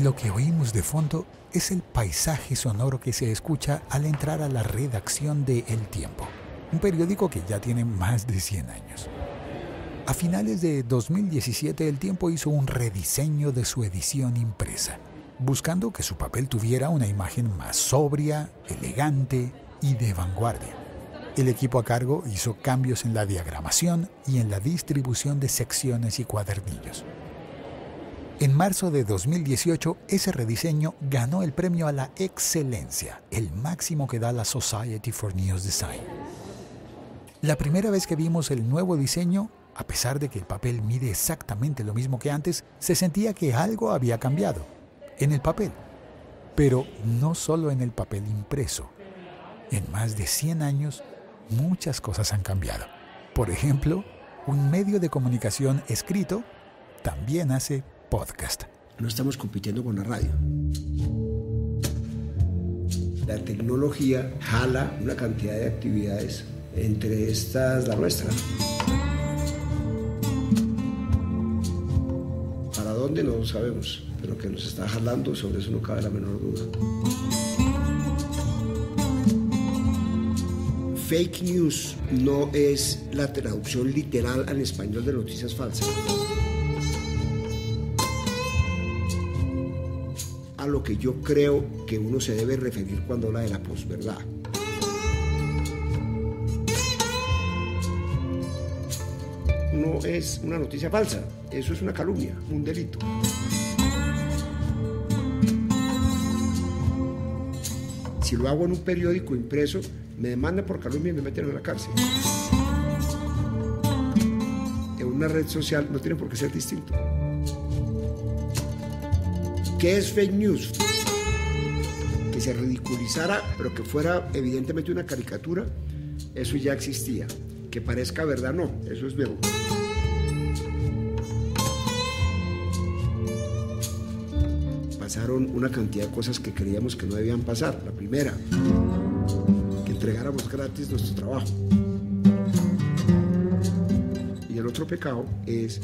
Lo que oímos de fondo es el paisaje sonoro que se escucha al entrar a la redacción de El Tiempo, un periódico que ya tiene más de 100 años. A finales de 2017, El Tiempo hizo un rediseño de su edición impresa, buscando que su papel tuviera una imagen más sobria, elegante y de vanguardia. El equipo a cargo hizo cambios en la diagramación y en la distribución de secciones y cuadernillos. En marzo de 2018, ese rediseño ganó el premio a la excelencia, el máximo que da la Society for News Design. La primera vez que vimos el nuevo diseño, a pesar de que el papel mide exactamente lo mismo que antes, se sentía que algo había cambiado en el papel. Pero no solo en el papel impreso. En más de 100 años, muchas cosas han cambiado. Por ejemplo, un medio de comunicación escrito también hace podcast. No estamos compitiendo con la radio. La tecnología jala una cantidad de actividades, entre estas la nuestra. ¿Para dónde? No lo sabemos, pero que nos está jalando, sobre eso no cabe la menor duda. Fake news no es la traducción literal al español de noticias falsas. A lo que yo creo que uno se debe referir cuando habla de la posverdad. No es una noticia falsa, eso es una calumnia, un delito. Si lo hago en un periódico impreso, me demandan por calumnia y me meten en la cárcel. En una red social no tiene por qué ser distinto. ¿Qué es fake news? Que se ridiculizara, pero que fuera evidentemente una caricatura, eso ya existía. Que parezca verdad, no, eso es nuevo. Pasaron una cantidad de cosas que creíamos que no debían pasar. La primera, que entregáramos gratis nuestro trabajo. Y el otro pecado es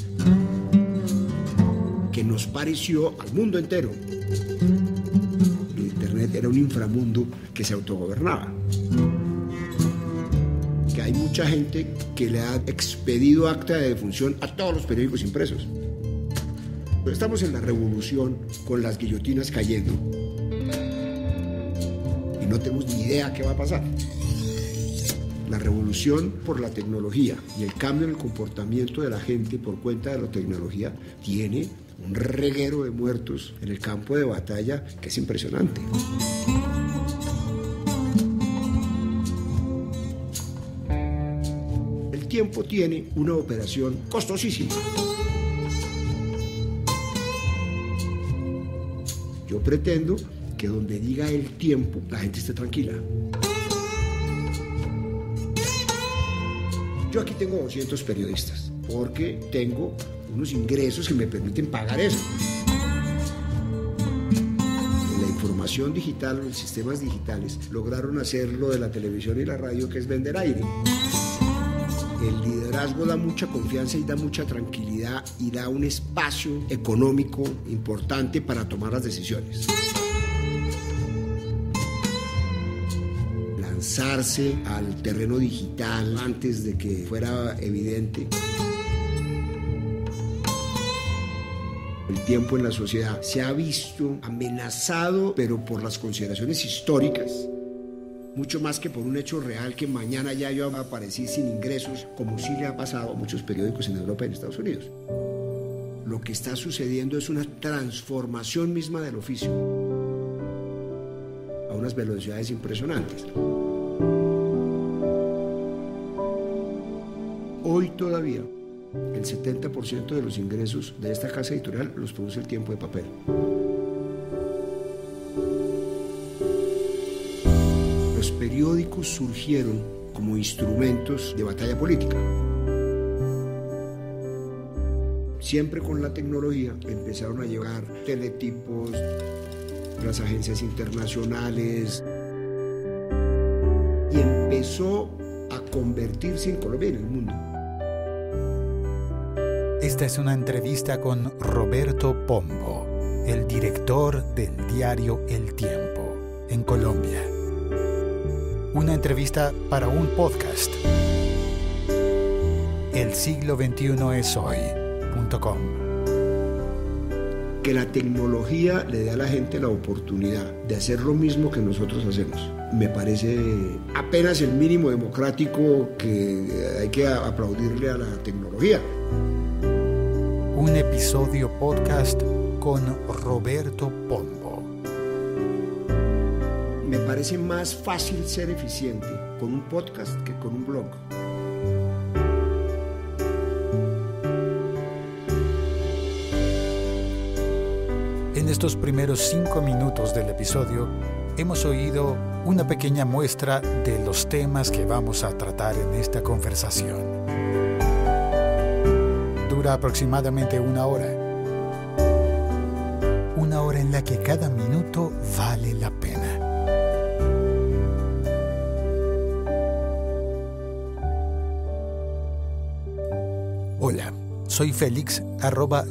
que nos pareció al mundo entero que Internet era un inframundo que se autogobernaba. Que hay mucha gente que le ha expedido acta de defunción a todos los periódicos impresos. Pero estamos en la revolución con las guillotinas cayendo y no tenemos ni idea qué va a pasar. La revolución por la tecnología y el cambio en el comportamiento de la gente por cuenta de la tecnología tiene un reguero de muertos en el campo de batalla que es impresionante. El Tiempo tiene una operación costosísima. Yo pretendo que donde diga El Tiempo, la gente esté tranquila. Yo aquí tengo 200 periodistas, porque tengo unos ingresos que me permiten pagar eso. En la información digital, en sistemas digitales, lograron hacer lo de la televisión y la radio, que es vender aire. El liderazgo da mucha confianza y da mucha tranquilidad y da un espacio económico importante para tomar las decisiones. Lanzarse al terreno digital antes de que fuera evidente. El tiempo en la sociedad se ha visto amenazado, pero por las consideraciones históricas, mucho más que por un hecho real que mañana ya yo aparecí sin ingresos, como sí le ha pasado a muchos periódicos en Europa y en Estados Unidos. Lo que está sucediendo es una transformación misma del oficio a unas velocidades impresionantes. Hoy todavía el 70% de los ingresos de esta casa editorial los produce El Tiempo de papel. Los periódicos surgieron como instrumentos de batalla política. Siempre con la tecnología empezaron a llegar teletipos, las agencias internacionales, y empezó a convertirse en Colombia y en el mundo Esta es una entrevista con Roberto Pombo, el director del diario El Tiempo, en Colombia. Una entrevista para un podcast. El siglo XXI es hoy.com. Que la tecnología le dé a la gente la oportunidad de hacer lo mismo que nosotros hacemos. Me parece apenas el mínimo democrático que hay que aplaudirle a la tecnología. Un episodio podcast con Roberto Pombo. Me parece más fácil ser eficiente con un podcast que con un blog. En estos primeros 5 minutos del episodio hemos oído una pequeña muestra de los temas que vamos a tratar en esta conversación. Dura aproximadamente 1 hora. 1 hora en la que cada minuto vale la pena. Hola, soy Félix,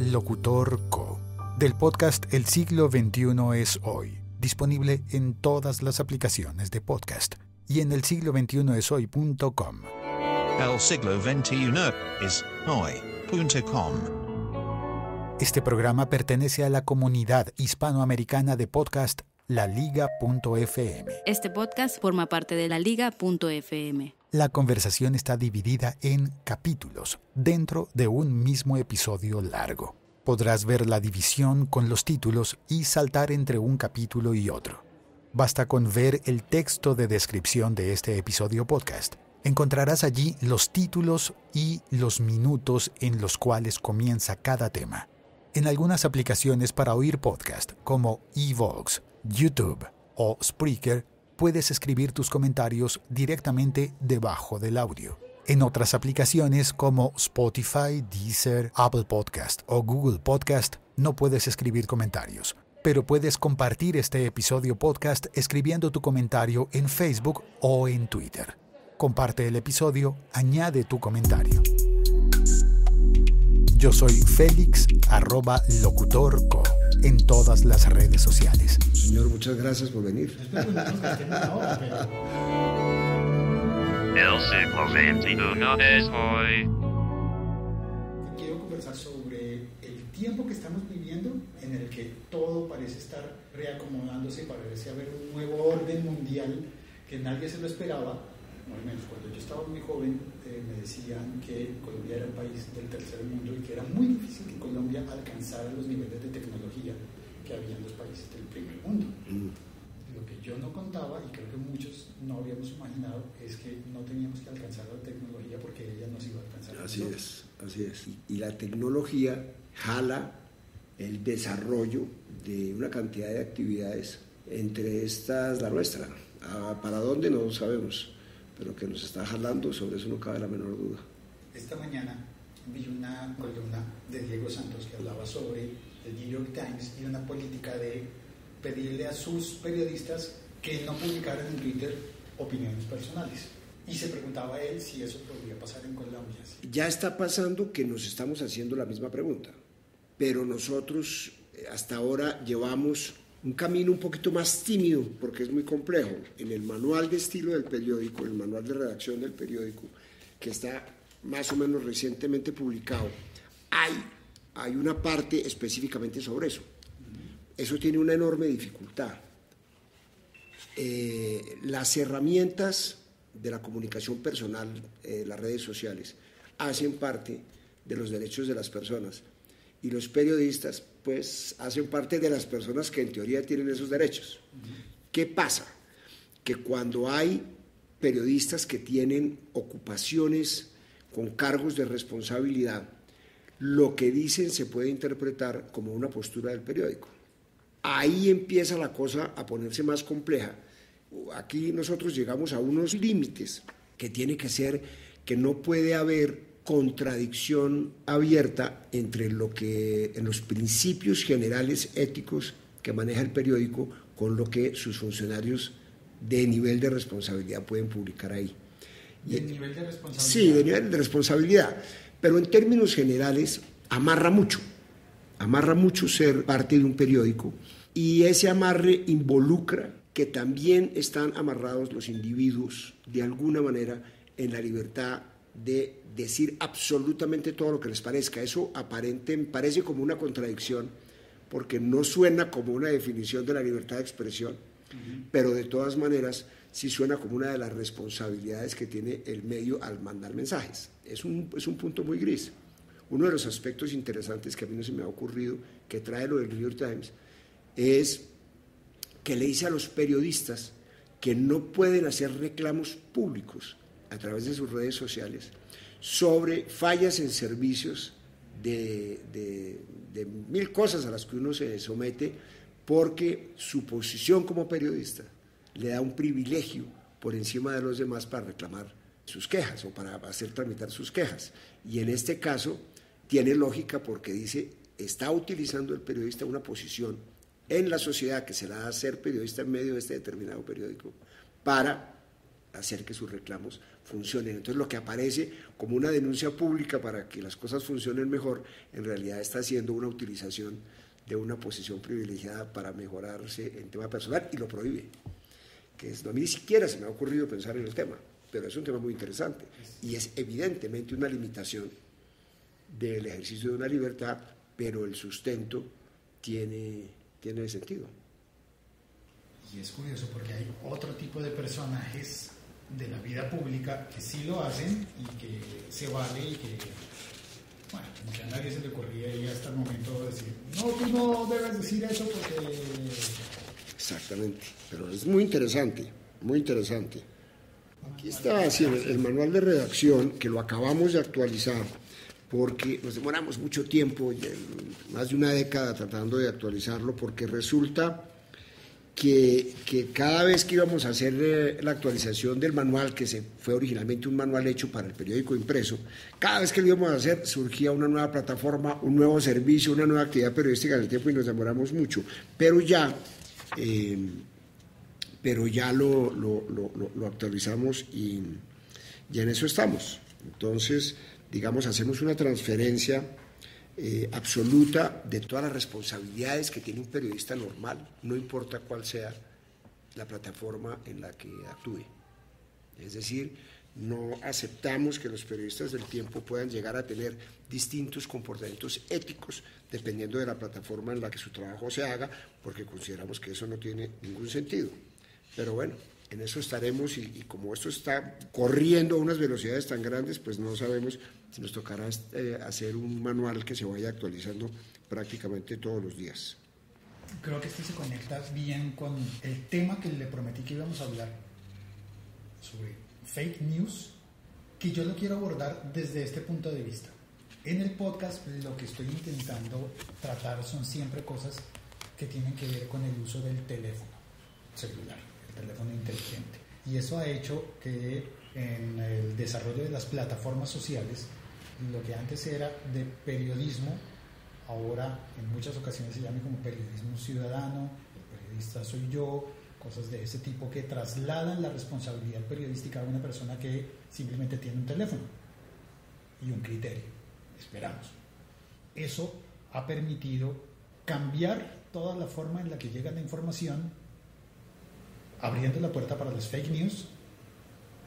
@locutorco, del podcast El siglo XXI es hoy, disponible en todas las aplicaciones de podcast y en elsiglo21eshoy.com. El siglo XXI es hoy.com. Este programa pertenece a la comunidad hispanoamericana de podcast LaLiga.fm. Este podcast forma parte de LaLiga.fm. La conversación está dividida en capítulos dentro de un mismo episodio largo. Podrás ver la división con los títulos y saltar entre un capítulo y otro. Basta con ver el texto de descripción de este episodio podcast. Encontrarás allí los títulos y los minutos en los cuales comienza cada tema. En algunas aplicaciones para oír podcast, como eVox, YouTube o Spreaker, puedes escribir tus comentarios directamente debajo del audio. En otras aplicaciones como Spotify, Deezer, Apple Podcast o Google Podcast no puedes escribir comentarios, pero puedes compartir este episodio podcast escribiendo tu comentario en Facebook o en Twitter. Comparte el episodio, añade tu comentario. Yo soy Félix, @locutorco, en todas las redes sociales. Señor, muchas gracias por venir. El siglo XXI es hoy. Quiero conversar sobre el tiempo que estamos viviendo, en el que todo parece estar reacomodándose, parece haber un nuevo orden mundial que nadie se lo esperaba. Al menos cuando yo estaba muy joven me decían que Colombia era un país del tercer mundo y que era muy difícil que Colombia alcanzara los niveles de tecnología que había en los países del primer mundo. Lo que yo no contaba, y creo que muchos no habíamos imaginado, es que no teníamos que alcanzar la tecnología porque ella nos iba a alcanzar. Así es. Y la tecnología jala el desarrollo de una cantidad de actividades, entre estas la nuestra. ¿Para dónde? No sabemos, pero que nos está jalando, sobre eso no cabe la menor duda. Esta mañana vi una columna de Diego Santos que hablaba sobre el New York Times y una política de pedirle a sus periodistas que no publicaran en Twitter opiniones personales. Y se preguntaba él si eso podría pasar en Colombia. Ya está pasando que nos estamos haciendo la misma pregunta, pero nosotros hasta ahora llevamos un camino un poquito más tímido, porque es muy complejo. En el manual de estilo del periódico, el manual de redacción del periódico, que está más o menos recientemente publicado, hay una parte específicamente sobre eso. Eso tiene una enorme dificultad. Las herramientas de la comunicación personal, las redes sociales, hacen parte de los derechos de las personas. Y los periodistas, pues, hacen parte de las personas que en teoría tienen esos derechos. ¿Qué pasa? Que cuando hay periodistas que tienen ocupaciones con cargos de responsabilidad, lo que dicen se puede interpretar como una postura del periódico. Ahí empieza la cosa a ponerse más compleja. Aquí nosotros llegamos a unos límites que tiene que ser que no puede haber contradicción abierta entre lo que en los principios generales éticos que maneja el periódico con lo que sus funcionarios de nivel de responsabilidad pueden publicar ahí. ¿De nivel de responsabilidad? Sí, de nivel de responsabilidad. Pero en términos generales, amarra mucho ser parte de un periódico, y ese amarre involucra que también están amarrados los individuos de alguna manera en la libertad de decir absolutamente todo lo que les parezca. Eso parece como una contradicción, porque no suena como una definición de la libertad de expresión, pero de todas maneras sí suena como una de las responsabilidades que tiene el medio al mandar mensajes. Es un punto muy gris. Uno de los aspectos interesantes que a mí no se me ha ocurrido, que trae lo del New York Times, es que le dice a los periodistas que no pueden hacer reclamos públicos a través de sus redes sociales sobre fallas en servicios de mil cosas a las que uno se somete, porque su posición como periodista le da un privilegio por encima de los demás para reclamar sus quejas o para hacer tramitar sus quejas. Y en este caso tiene lógica, porque dice, está utilizando el periodista una posición en la sociedad que se la da a ser periodista en medio de este determinado periódico para hacer que sus reclamos funcionen. Entonces lo que aparece como una denuncia pública para que las cosas funcionen mejor, en realidad está siendo una utilización de una posición privilegiada para mejorarse en tema personal, y lo prohíbe. A mí ni siquiera se me ha ocurrido pensar en el tema, pero es un tema muy interesante y es evidentemente una limitación del ejercicio de una libertad, pero el sustento tiene sentido. Y es curioso porque hay otro tipo de personajes de la vida pública que sí lo hacen y que se vale, y que, bueno, como que a nadie se le ocurría y hasta el momento decir, no, tú no debes decir eso porque... Exactamente, pero es muy interesante, muy interesante. Aquí está así el manual de redacción, que lo acabamos de actualizar, porque nos demoramos mucho tiempo, más de una década tratando de actualizarlo, porque resulta que cada vez que íbamos a hacer la actualización del manual, que fue originalmente un manual hecho para el periódico impreso, cada vez que lo íbamos a hacer surgía una nueva plataforma, un nuevo servicio, una nueva actividad periodística en el tiempo, y nos demoramos mucho, pero ya lo actualizamos y en eso estamos. Entonces, digamos, hacemos una transferencia absoluta de todas las responsabilidades que tiene un periodista normal, no importa cuál sea la plataforma en la que actúe. Es decir, no aceptamos que los periodistas del tiempo puedan llegar a tener distintos comportamientos éticos dependiendo de la plataforma en la que su trabajo se haga, porque consideramos que eso no tiene ningún sentido. Pero bueno, en eso estaremos, y como esto está corriendo a unas velocidades tan grandes, pues no sabemos si nos tocará hacer un manual que se vaya actualizando prácticamente todos los días. Creo que esto se conecta bien con el tema que le prometí que íbamos a hablar sobre fake news, que yo lo quiero abordar desde este punto de vista. En el podcast lo que estoy intentando tratar son siempre cosas que tienen que ver con el uso del teléfono celular, el teléfono inteligente. Y eso ha hecho que en el desarrollo de las plataformas sociales, lo que antes era de periodismo, ahora en muchas ocasiones se llama como periodismo ciudadano, el periodista soy yo, cosas de ese tipo que trasladan la responsabilidad periodística a una persona que simplemente tiene un teléfono y un criterio, esperamos. Eso ha permitido cambiar toda la forma en la que llega la información, abriendo la puerta para las fake news,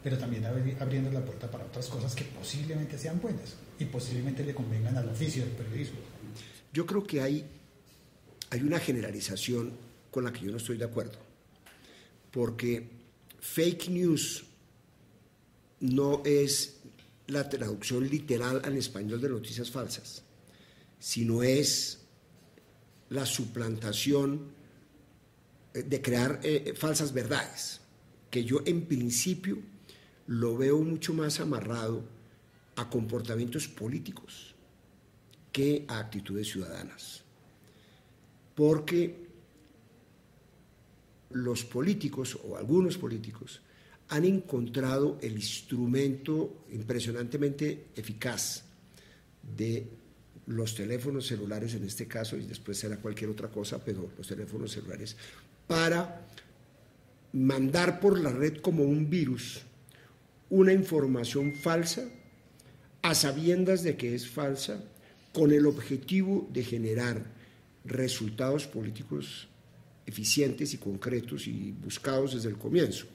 pero también abriendo la puerta para otras cosas que posiblemente sean buenas y posiblemente le convengan al oficio del periodismo. Yo creo que hay una generalización con la que yo no estoy de acuerdo, porque fake news no es la traducción literal al español de noticias falsas, sino es la suplantación de crear falsas verdades, que yo en principio lo veo mucho más amarrado a comportamientos políticos que a actitudes ciudadanas, porque los políticos o algunos políticos han encontrado el instrumento impresionantemente eficaz de los teléfonos celulares en este caso, y después será cualquier otra cosa, pero los teléfonos celulares, para mandar por la red como un virus una información falsa, a sabiendas de que es falsa, con el objetivo de generar resultados políticos eficientes y concretos y buscados desde el comienzo,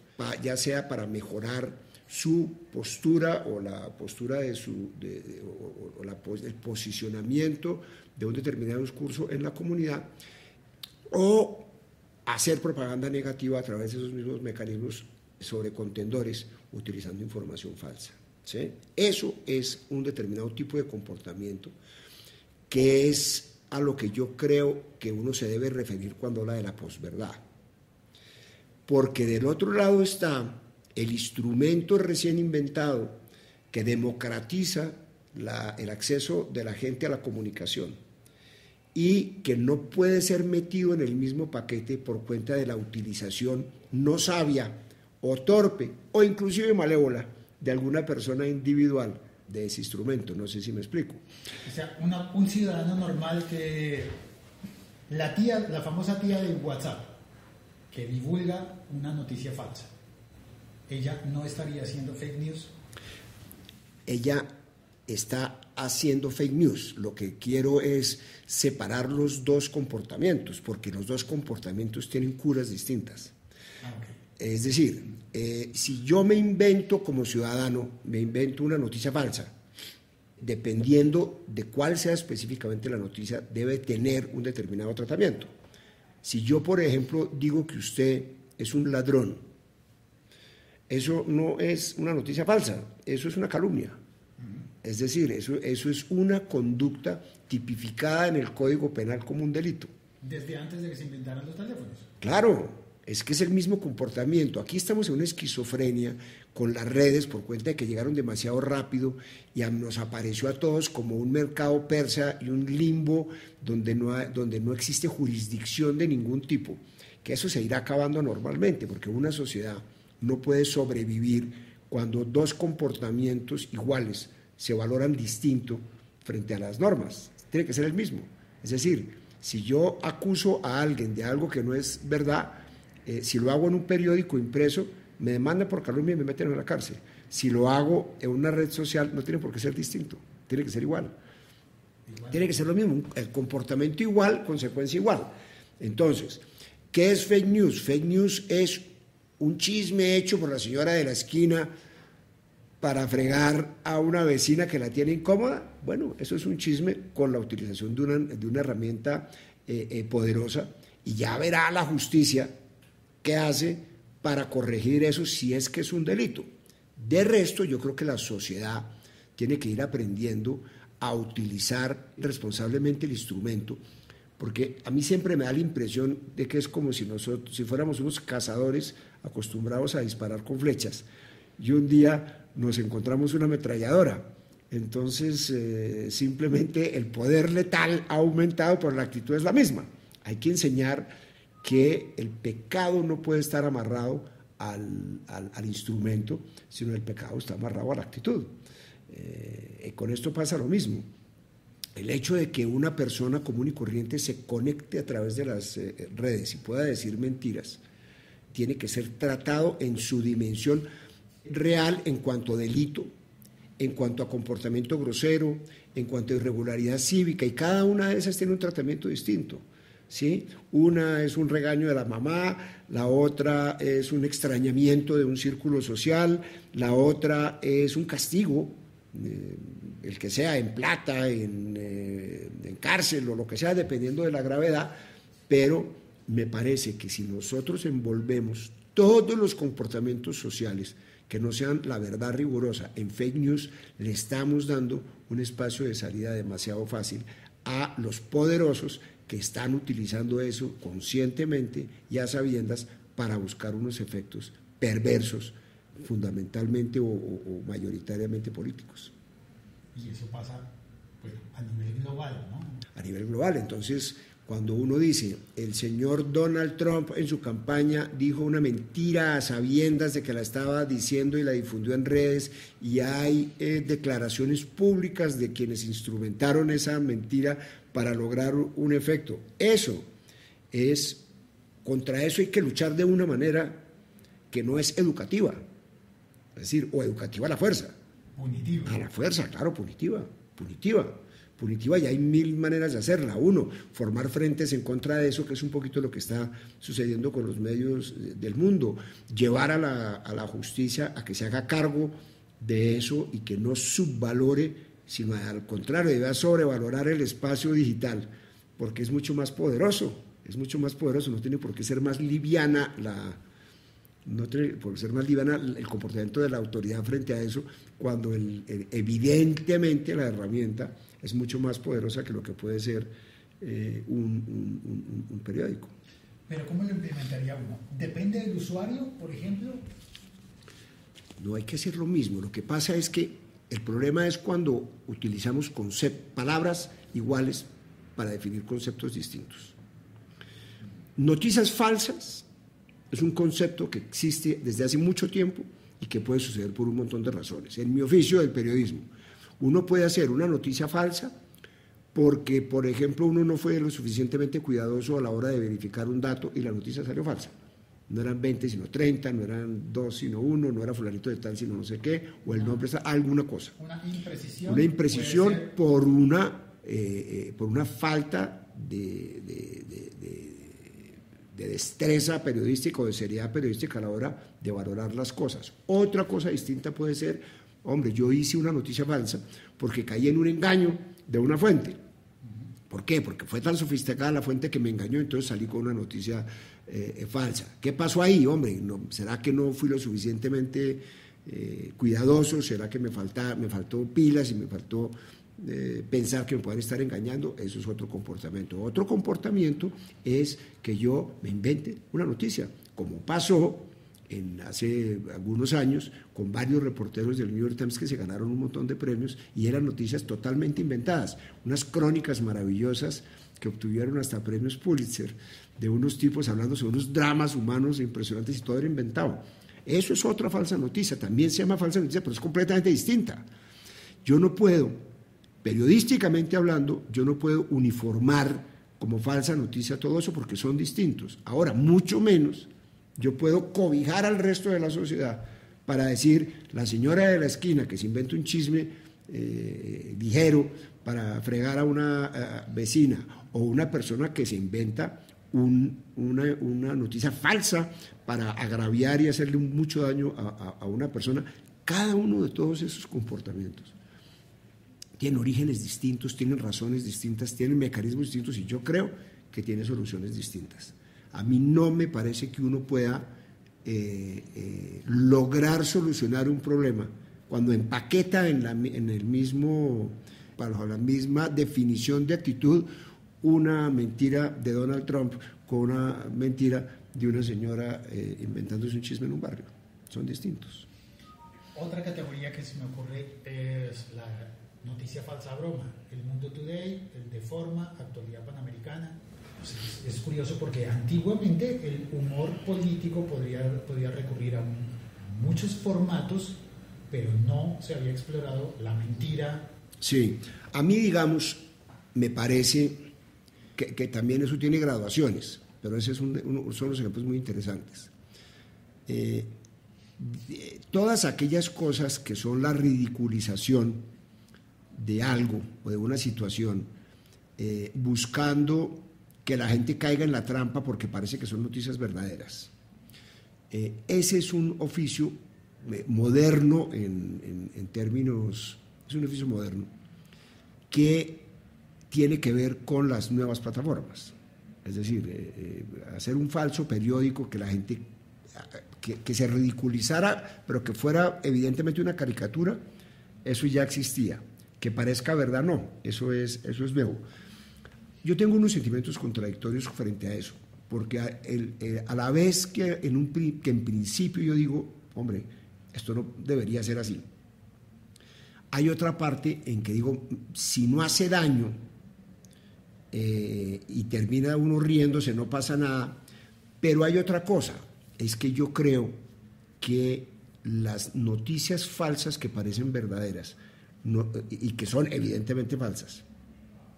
ya sea para mejorar su postura o la postura de el posicionamiento de un determinado discurso en la comunidad, o hacer propaganda negativa a través de esos mismos mecanismos sobre contendores utilizando información falsa, ¿sí? Eso es un determinado tipo de comportamiento que es a lo que yo creo que uno se debe referir cuando habla de la posverdad, porque del otro lado está el instrumento recién inventado que democratiza el acceso de la gente a la comunicación y que no puede ser metido en el mismo paquete por cuenta de la utilización no sabia o torpe o inclusive malévola de alguna persona individual de ese instrumento. No sé si me explico. O sea, un ciudadano normal que la famosa tía de WhatsApp que divulga una noticia falsa, ¿ella no estaría haciendo fake news? Ella está haciendo fake news. Lo que quiero es separar los dos comportamientos, porque los dos comportamientos tienen curas distintas. Okay. Es decir, si yo me invento como ciudadano, me invento una noticia falsa, dependiendo de cuál sea específicamente la noticia, debe tener un determinado tratamiento. Si yo, por ejemplo, digo que usted es un ladrón, eso no es una noticia falsa, eso es una calumnia. Es decir, eso es una conducta tipificada en el Código Penal como un delito. Desde antes de que se inventaran los teléfonos. Claro, es que es el mismo comportamiento. Aquí estamos en una esquizofrenia con las redes por cuenta de que llegaron demasiado rápido y nos apareció a todos como un mercado persa y un limbo donde no existe jurisdicción de ningún tipo, que eso se irá acabando normalmente, porque una sociedad no puede sobrevivir cuando dos comportamientos iguales se valoran distinto frente a las normas. Tiene que ser el mismo. Es decir, si yo acuso a alguien de algo que no es verdad, si lo hago en un periódico impreso, me demandan por calumnia y me meten en la cárcel. Si lo hago en una red social, no tiene por qué ser distinto, tiene que ser igual. Tiene que ser lo mismo, el comportamiento igual, consecuencia igual. Entonces, ¿qué es fake news? Fake news es un chisme hecho por la señora de la esquina para fregar a una vecina que la tiene incómoda. Bueno, eso es un chisme con la utilización de una herramienta poderosa, y ya verá la justicia qué hace para corregir eso si es que es un delito. De resto, yo creo que la sociedad tiene que ir aprendiendo a utilizar responsablemente el instrumento, porque a mí siempre me da la impresión de que es como si fuéramos unos cazadores acostumbrados a disparar con flechas, y un día nos encontramos una ametralladora. Entonces, simplemente el poder letal ha aumentado, pero la actitud es la misma. Hay que enseñar que el pecado no puede estar amarrado al instrumento, sino el pecado está amarrado a la actitud. Con esto pasa lo mismo. El hecho de que una persona común y corriente se conecte a través de las redes y pueda decir mentiras, tiene que ser tratado en su dimensión real en cuanto a delito, en cuanto a comportamiento grosero, en cuanto a irregularidad cívica, y cada una de esas tiene un tratamiento distinto, ¿sí? Una es un regaño de la mamá, la otra es un extrañamiento de un círculo social, la otra es un castigo, el que sea en plata, en cárcel o lo que sea, dependiendo de la gravedad, pero me parece que si nosotros envolvemos todos los comportamientos sociales que no sean la verdad rigurosa en fake news, le estamos dando un espacio de salida demasiado fácil a los poderosos que están utilizando eso conscientemente y a sabiendas para buscar unos efectos perversos, fundamentalmente o mayoritariamente políticos. Y eso pasa pues, a nivel global, ¿no? A nivel global. Entonces, cuando uno dice, el señor Donald Trump en su campaña dijo una mentira a sabiendas de que la estaba diciendo y la difundió en redes, y hay declaraciones públicas de quienes instrumentaron esa mentira para lograr un efecto. Contra eso hay que luchar de una manera que no es educativa, es decir, o educativa a la fuerza. Punitiva. A la fuerza, claro, punitiva. punitiva, y hay mil maneras de hacerla. Uno, formar frentes en contra de eso, que es un poquito lo que está sucediendo con los medios del mundo, llevar a la justicia a que se haga cargo de eso y que no subvalore, sino al contrario, debe sobrevalorar el espacio digital, porque es mucho más poderoso, no tiene por qué ser más liviana el comportamiento de la autoridad frente a eso, cuando evidentemente la herramienta es mucho más poderosa que lo que puede ser un periódico. ¿Pero cómo lo implementaría uno? ¿Depende del usuario, por ejemplo? No hay que hacer lo mismo. Lo que pasa es que el problema es cuando utilizamos palabras iguales para definir conceptos distintos. Noticias falsas es un concepto que existe desde hace mucho tiempo y que puede suceder por un montón de razones. En mi oficio del periodismo, uno puede hacer una noticia falsa porque, por ejemplo, uno no fue lo suficientemente cuidadoso a la hora de verificar un dato y la noticia salió falsa. No eran 20 sino 30, no eran 2 sino 1, no era fulanito de tal sino no sé qué, o el nombre está alguna cosa. Una imprecisión. Una imprecisión por una falta de destreza periodística o de seriedad periodística a la hora de valorar las cosas. Otra cosa distinta puede ser, hombre, yo hice una noticia falsa porque caí en un engaño de una fuente. ¿Por qué? Porque fue tan sofisticada la fuente que me engañó, entonces salí con una noticia falsa. ¿Qué pasó ahí? Hombre, ¿será que no fui lo suficientemente cuidadoso? ¿Será que me faltó pilas y me faltó pensar que me pueden estar engañando? Eso es otro comportamiento. Otro comportamiento es que yo me invente una noticia, como pasó hace algunos años con varios reporteros del New York Times que se ganaron un montón de premios y eran noticias totalmente inventadas, unas crónicas maravillosas que obtuvieron hasta premios Pulitzer, de unos tipos hablando sobre unos dramas humanos impresionantes y todo era inventado. Eso es otra falsa noticia, también se llama falsa noticia, pero es completamente distinta. Yo no puedo, periodísticamente hablando, yo no puedo uniformar como falsa noticia todo eso porque son distintos. Ahora, mucho menos yo puedo cobijar al resto de la sociedad para decir, la señora de la esquina que se inventa un chisme ligero para fregar a una vecina, o una persona que se inventa una noticia falsa para agraviar y hacerle mucho daño a una persona. Cada uno de todos esos comportamientos tienen orígenes distintos, tienen razones distintas, tienen mecanismos distintos, y yo creo que tiene soluciones distintas. A mí no me parece que uno pueda lograr solucionar un problema cuando empaqueta en la misma definición de actitud una mentira de Donald Trump con una mentira de una señora inventándose un chisme en un barrio. Son distintos. Otra categoría que se me ocurre es la noticia falsa broma. El Mundo Today, el Deforma, Actualidad Panamericana. Es curioso porque antiguamente el humor político podía recurrir a muchos formatos, pero no se había explorado la mentira. Sí, a mí, digamos, me parece que también eso tiene graduaciones, pero ese son los ejemplos muy interesantes. Todas aquellas cosas que son la ridiculización de algo o de una situación, buscando que la gente caiga en la trampa porque parece que son noticias verdaderas. Ese es un oficio moderno en términos, es un oficio moderno que tiene que ver con las nuevas plataformas. Es decir, hacer un falso periódico que la gente, que se ridiculizara, pero que fuera evidentemente una caricatura, eso ya existía. Que parezca verdad, no, eso es nuevo. Yo tengo unos sentimientos contradictorios frente a eso, porque a la vez que en principio yo digo, hombre, esto no debería ser así, hay otra parte en que digo, si no hace daño y termina uno riéndose, no pasa nada. Pero hay otra cosa, es que yo creo que las noticias falsas que parecen verdaderas y que son evidentemente falsas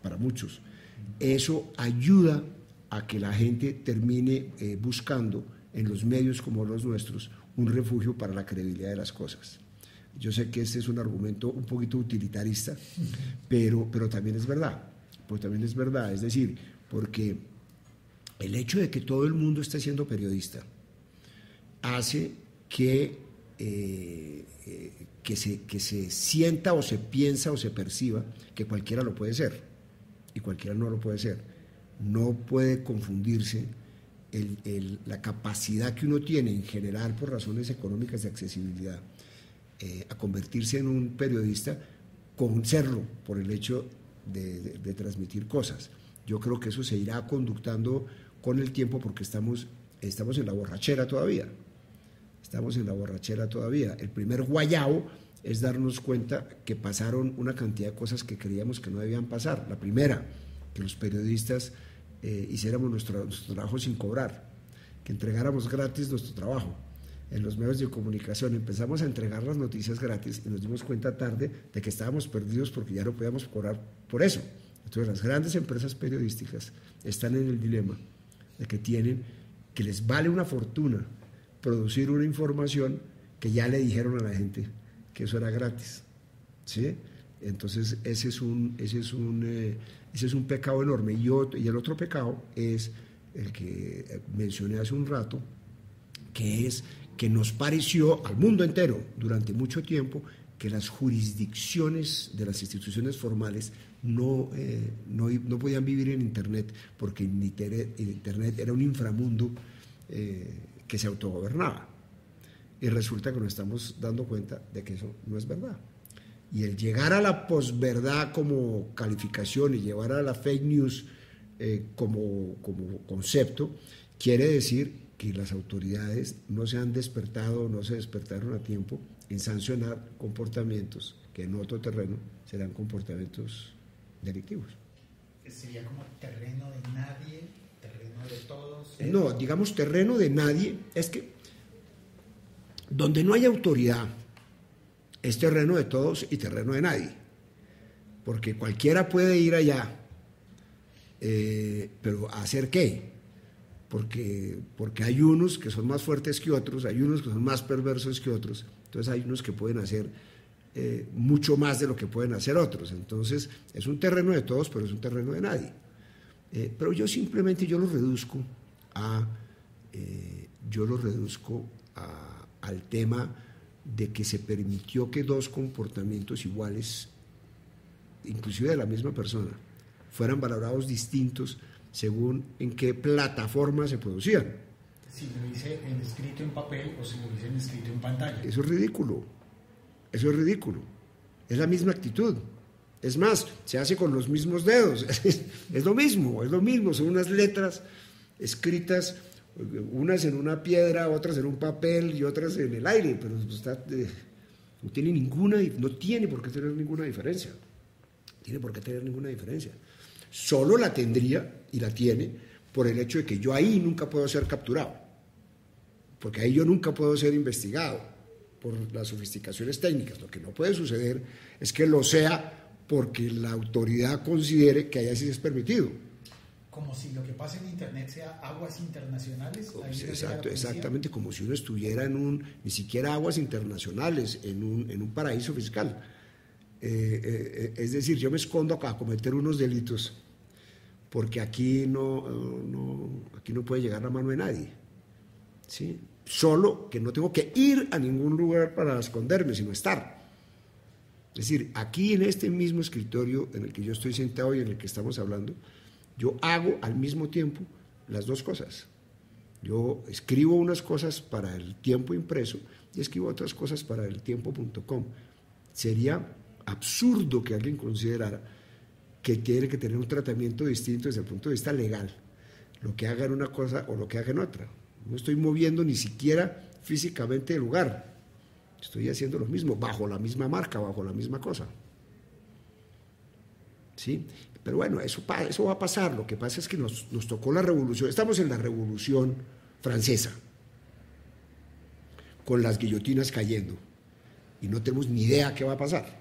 para muchos, eso ayuda a que la gente termine buscando en los medios como los nuestros un refugio para la credibilidad de las cosas. Yo sé que este es un argumento un poquito utilitarista, pero también es verdad, es decir, porque el hecho de que todo el mundo esté siendo periodista hace que se sienta o se piensa o se perciba que cualquiera lo puede ser, y cualquiera no lo puede ser. No puede confundirse la capacidad que uno tiene en general por razones económicas de accesibilidad a convertirse en un periodista con serlo por el hecho de transmitir cosas. Yo creo que eso se irá conductando con el tiempo porque estamos en la borrachera todavía. El primer guayabo es darnos cuenta que pasaron una cantidad de cosas que creíamos que no debían pasar. La primera, que los periodistas hiciéramos nuestro trabajo sin cobrar, que entregáramos gratis nuestro trabajo en los medios de comunicación. Empezamos a entregar las noticias gratis y nos dimos cuenta tarde de que estábamos perdidos porque ya no podíamos cobrar por eso. Entonces las grandes empresas periodísticas están en el dilema de que les vale una fortuna producir una información que ya le dijeron a la gente que eso era gratis, ¿sí? Entonces ese es un pecado enorme. Y el otro pecado es el que mencioné hace un rato, que es que nos pareció al mundo entero durante mucho tiempo que las jurisdicciones de las instituciones formales no podían vivir en Internet, porque Internet era un inframundo que se autogobernaba. Y resulta que nos estamos dando cuenta de que eso no es verdad. Y el llegar a la posverdad como calificación y llevar a la fake news como concepto, quiere decir que las autoridades no se despertaron a tiempo en sancionar comportamientos que en otro terreno serán comportamientos delictivos. ¿Sería como terreno de nadie, terreno de todos? No, digamos terreno de nadie, es que donde no hay autoridad es terreno de todos y terreno de nadie, porque cualquiera puede ir allá, pero ¿a hacer qué? Porque hay unos que son más fuertes que otros, hay unos que son más perversos que otros, entonces hay unos que pueden hacer mucho más de lo que pueden hacer otros. Entonces es un terreno de todos, pero es un terreno de nadie. Pero yo simplemente lo reduzco al tema de que se permitió que dos comportamientos iguales, inclusive de la misma persona, fueran valorados distintos según en qué plataforma se producían. Si lo hice en escrito en papel o si lo hice en escrito en pantalla. Eso es ridículo. Es la misma actitud. Es más, se hace con los mismos dedos. Es lo mismo. Son unas letras escritas, unas en una piedra, otras en un papel y otras en el aire, pero no tiene por qué tener ninguna diferencia. Solo la tendría, y la tiene, por el hecho de que yo ahí nunca puedo ser capturado, porque ahí yo nunca puedo ser investigado por las sofisticaciones técnicas. Lo que no puede suceder es que lo sea porque la autoridad considere que allá sí es permitido. Como si lo que pasa en Internet sea aguas internacionales. Exactamente, como si uno estuviera ni siquiera aguas internacionales, en un paraíso fiscal. Es decir, yo me escondo acá a cometer unos delitos porque aquí no puede llegar la mano de nadie, ¿sí? Solo que no tengo que ir a ningún lugar para esconderme, sino estar. Es decir, aquí en este mismo escritorio en el que yo estoy sentado y en el que estamos hablando, yo hago al mismo tiempo las dos cosas. Yo escribo unas cosas para el Tiempo impreso y escribo otras cosas para el tiempo.com. Sería absurdo que alguien considerara que tiene que tener un tratamiento distinto desde el punto de vista legal, lo que haga en una cosa o lo que haga en otra. No estoy moviendo ni siquiera físicamente el lugar, estoy haciendo lo mismo, bajo la misma marca, bajo la misma cosa. ¿Sí? Pero bueno, eso va a pasar. Lo que pasa es que nos tocó la revolución, estamos en la Revolución Francesa, con las guillotinas cayendo, y no tenemos ni idea qué va a pasar.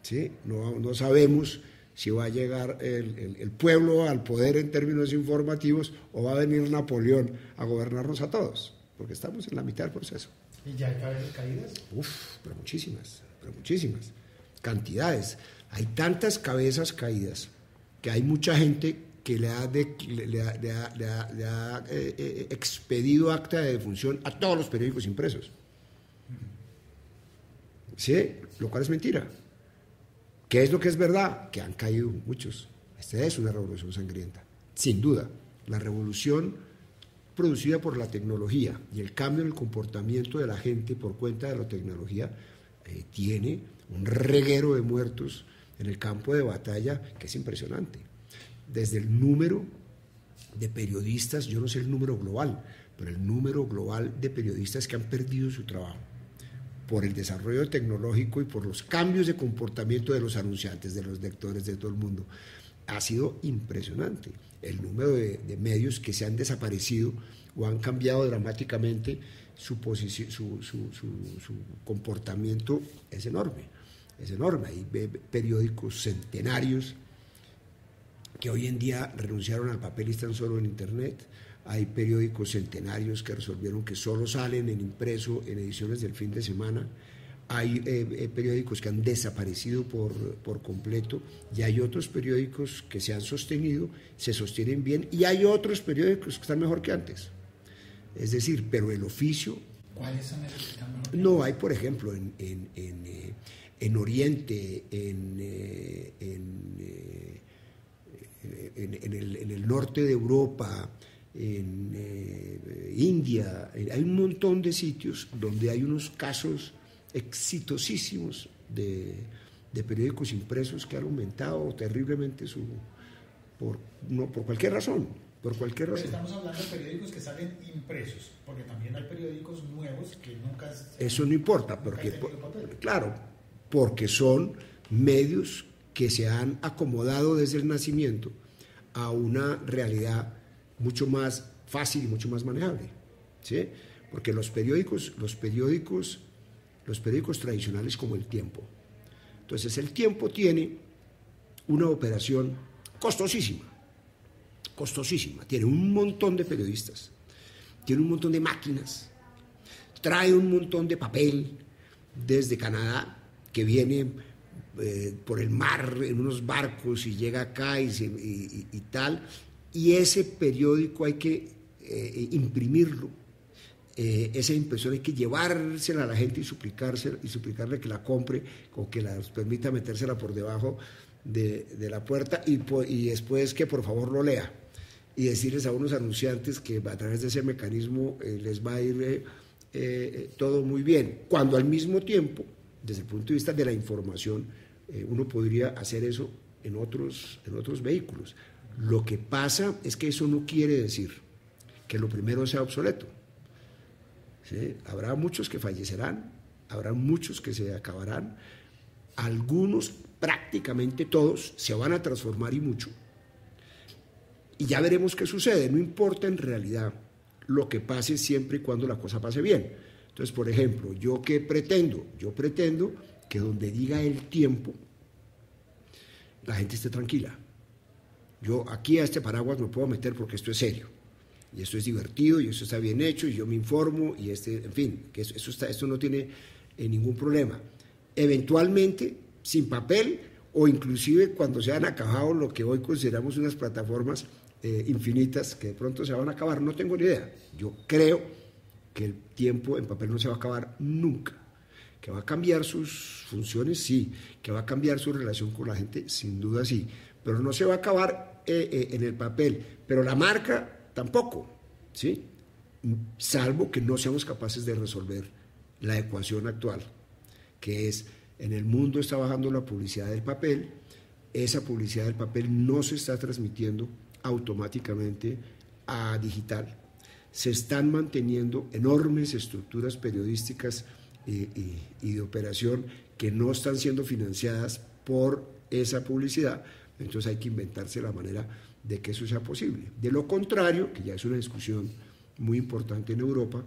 ¿Sí? No sabemos si va a llegar el pueblo al poder en términos informativos o va a venir Napoleón a gobernarnos a todos, porque estamos en la mitad del proceso. ¿Y ya hay cabezas caídas? Pero muchísimas cantidades. Hay tantas cabezas caídas que hay mucha gente que le ha expedido acta de defunción a todos los periódicos impresos. Sí, lo cual es mentira. ¿Qué es lo que es verdad? Que han caído muchos. Esta es una revolución sangrienta, sin duda. La revolución producida por la tecnología y el cambio en el comportamiento de la gente por cuenta de la tecnología tiene un reguero de muertos en el campo de batalla que es impresionante. Desde el número de periodistas, yo no sé el número global, pero el número global de periodistas que han perdido su trabajo por el desarrollo tecnológico y por los cambios de comportamiento de los anunciantes, de los lectores, de todo el mundo, ha sido impresionante. El número de medios que se han desaparecido o han cambiado dramáticamente su comportamiento es enorme. Hay periódicos centenarios que hoy en día renunciaron al papel y están solo en internet. Hay periódicos centenarios que resolvieron que solo salen en impreso en ediciones del fin de semana. Hay periódicos que han desaparecido por completo, y hay otros periódicos que se han sostenido, se sostienen bien, y hay otros periódicos que están mejor que antes. Es decir, pero el oficio... ¿Cuáles son esos que están mejor? No, hay, por ejemplo, en Oriente, en el norte de Europa, en India, hay un montón de sitios donde hay unos casos exitosísimos de periódicos impresos que han aumentado terriblemente por cualquier razón. Estamos hablando de periódicos que salen impresos, porque también hay periódicos nuevos que nunca... Eso no importa, porque son medios que se han acomodado desde el nacimiento a una realidad mucho más fácil y mucho más manejable, ¿sí? Porque los periódicos tradicionales, como El Tiempo. Entonces, El Tiempo tiene una operación costosísima, tiene un montón de periodistas, tiene un montón de máquinas, trae un montón de papel desde Canadá que viene por el mar en unos barcos y llega acá y tal, y ese periódico hay que imprimirlo. Esa impresión hay que llevársela a la gente y suplicarle que la compre o que les permita metérsela por debajo de la puerta y después que por favor lo lea y decirles a unos anunciantes que a través de ese mecanismo les va a ir todo muy bien, cuando al mismo tiempo, desde el punto de vista de la información, uno podría hacer eso en otros vehículos. Lo que pasa es que eso no quiere decir que lo primero sea obsoleto. ¿Sí? Habrá muchos que fallecerán, habrá muchos que se acabarán, algunos, prácticamente todos, se van a transformar y mucho. Y ya veremos qué sucede, no importa en realidad lo que pase siempre y cuando la cosa pase bien. Entonces, por ejemplo, ¿yo qué pretendo? Yo pretendo que donde diga El Tiempo, la gente esté tranquila. Yo aquí a este paraguas me puedo meter porque esto es serio. Y esto es divertido, y esto está bien hecho, y yo me informo, y en fin, que esto no tiene ningún problema. Eventualmente, sin papel, o inclusive cuando se han acabado lo que hoy consideramos unas plataformas infinitas, que de pronto se van a acabar, no tengo ni idea. Yo creo que El Tiempo en papel no se va a acabar nunca. Que va a cambiar sus funciones, sí. Que va a cambiar su relación con la gente, sin duda sí. Pero no se va a acabar en el papel. Pero la marca tampoco, ¿sí? Salvo que no seamos capaces de resolver la ecuación actual, que es, en el mundo está bajando la publicidad del papel, esa publicidad del papel no se está transmitiendo automáticamente a digital. Se están manteniendo enormes estructuras periodísticas y de operación que no están siendo financiadas por esa publicidad, entonces hay que inventarse la manera de que eso sea posible. De lo contrario, que ya es una discusión muy importante en Europa,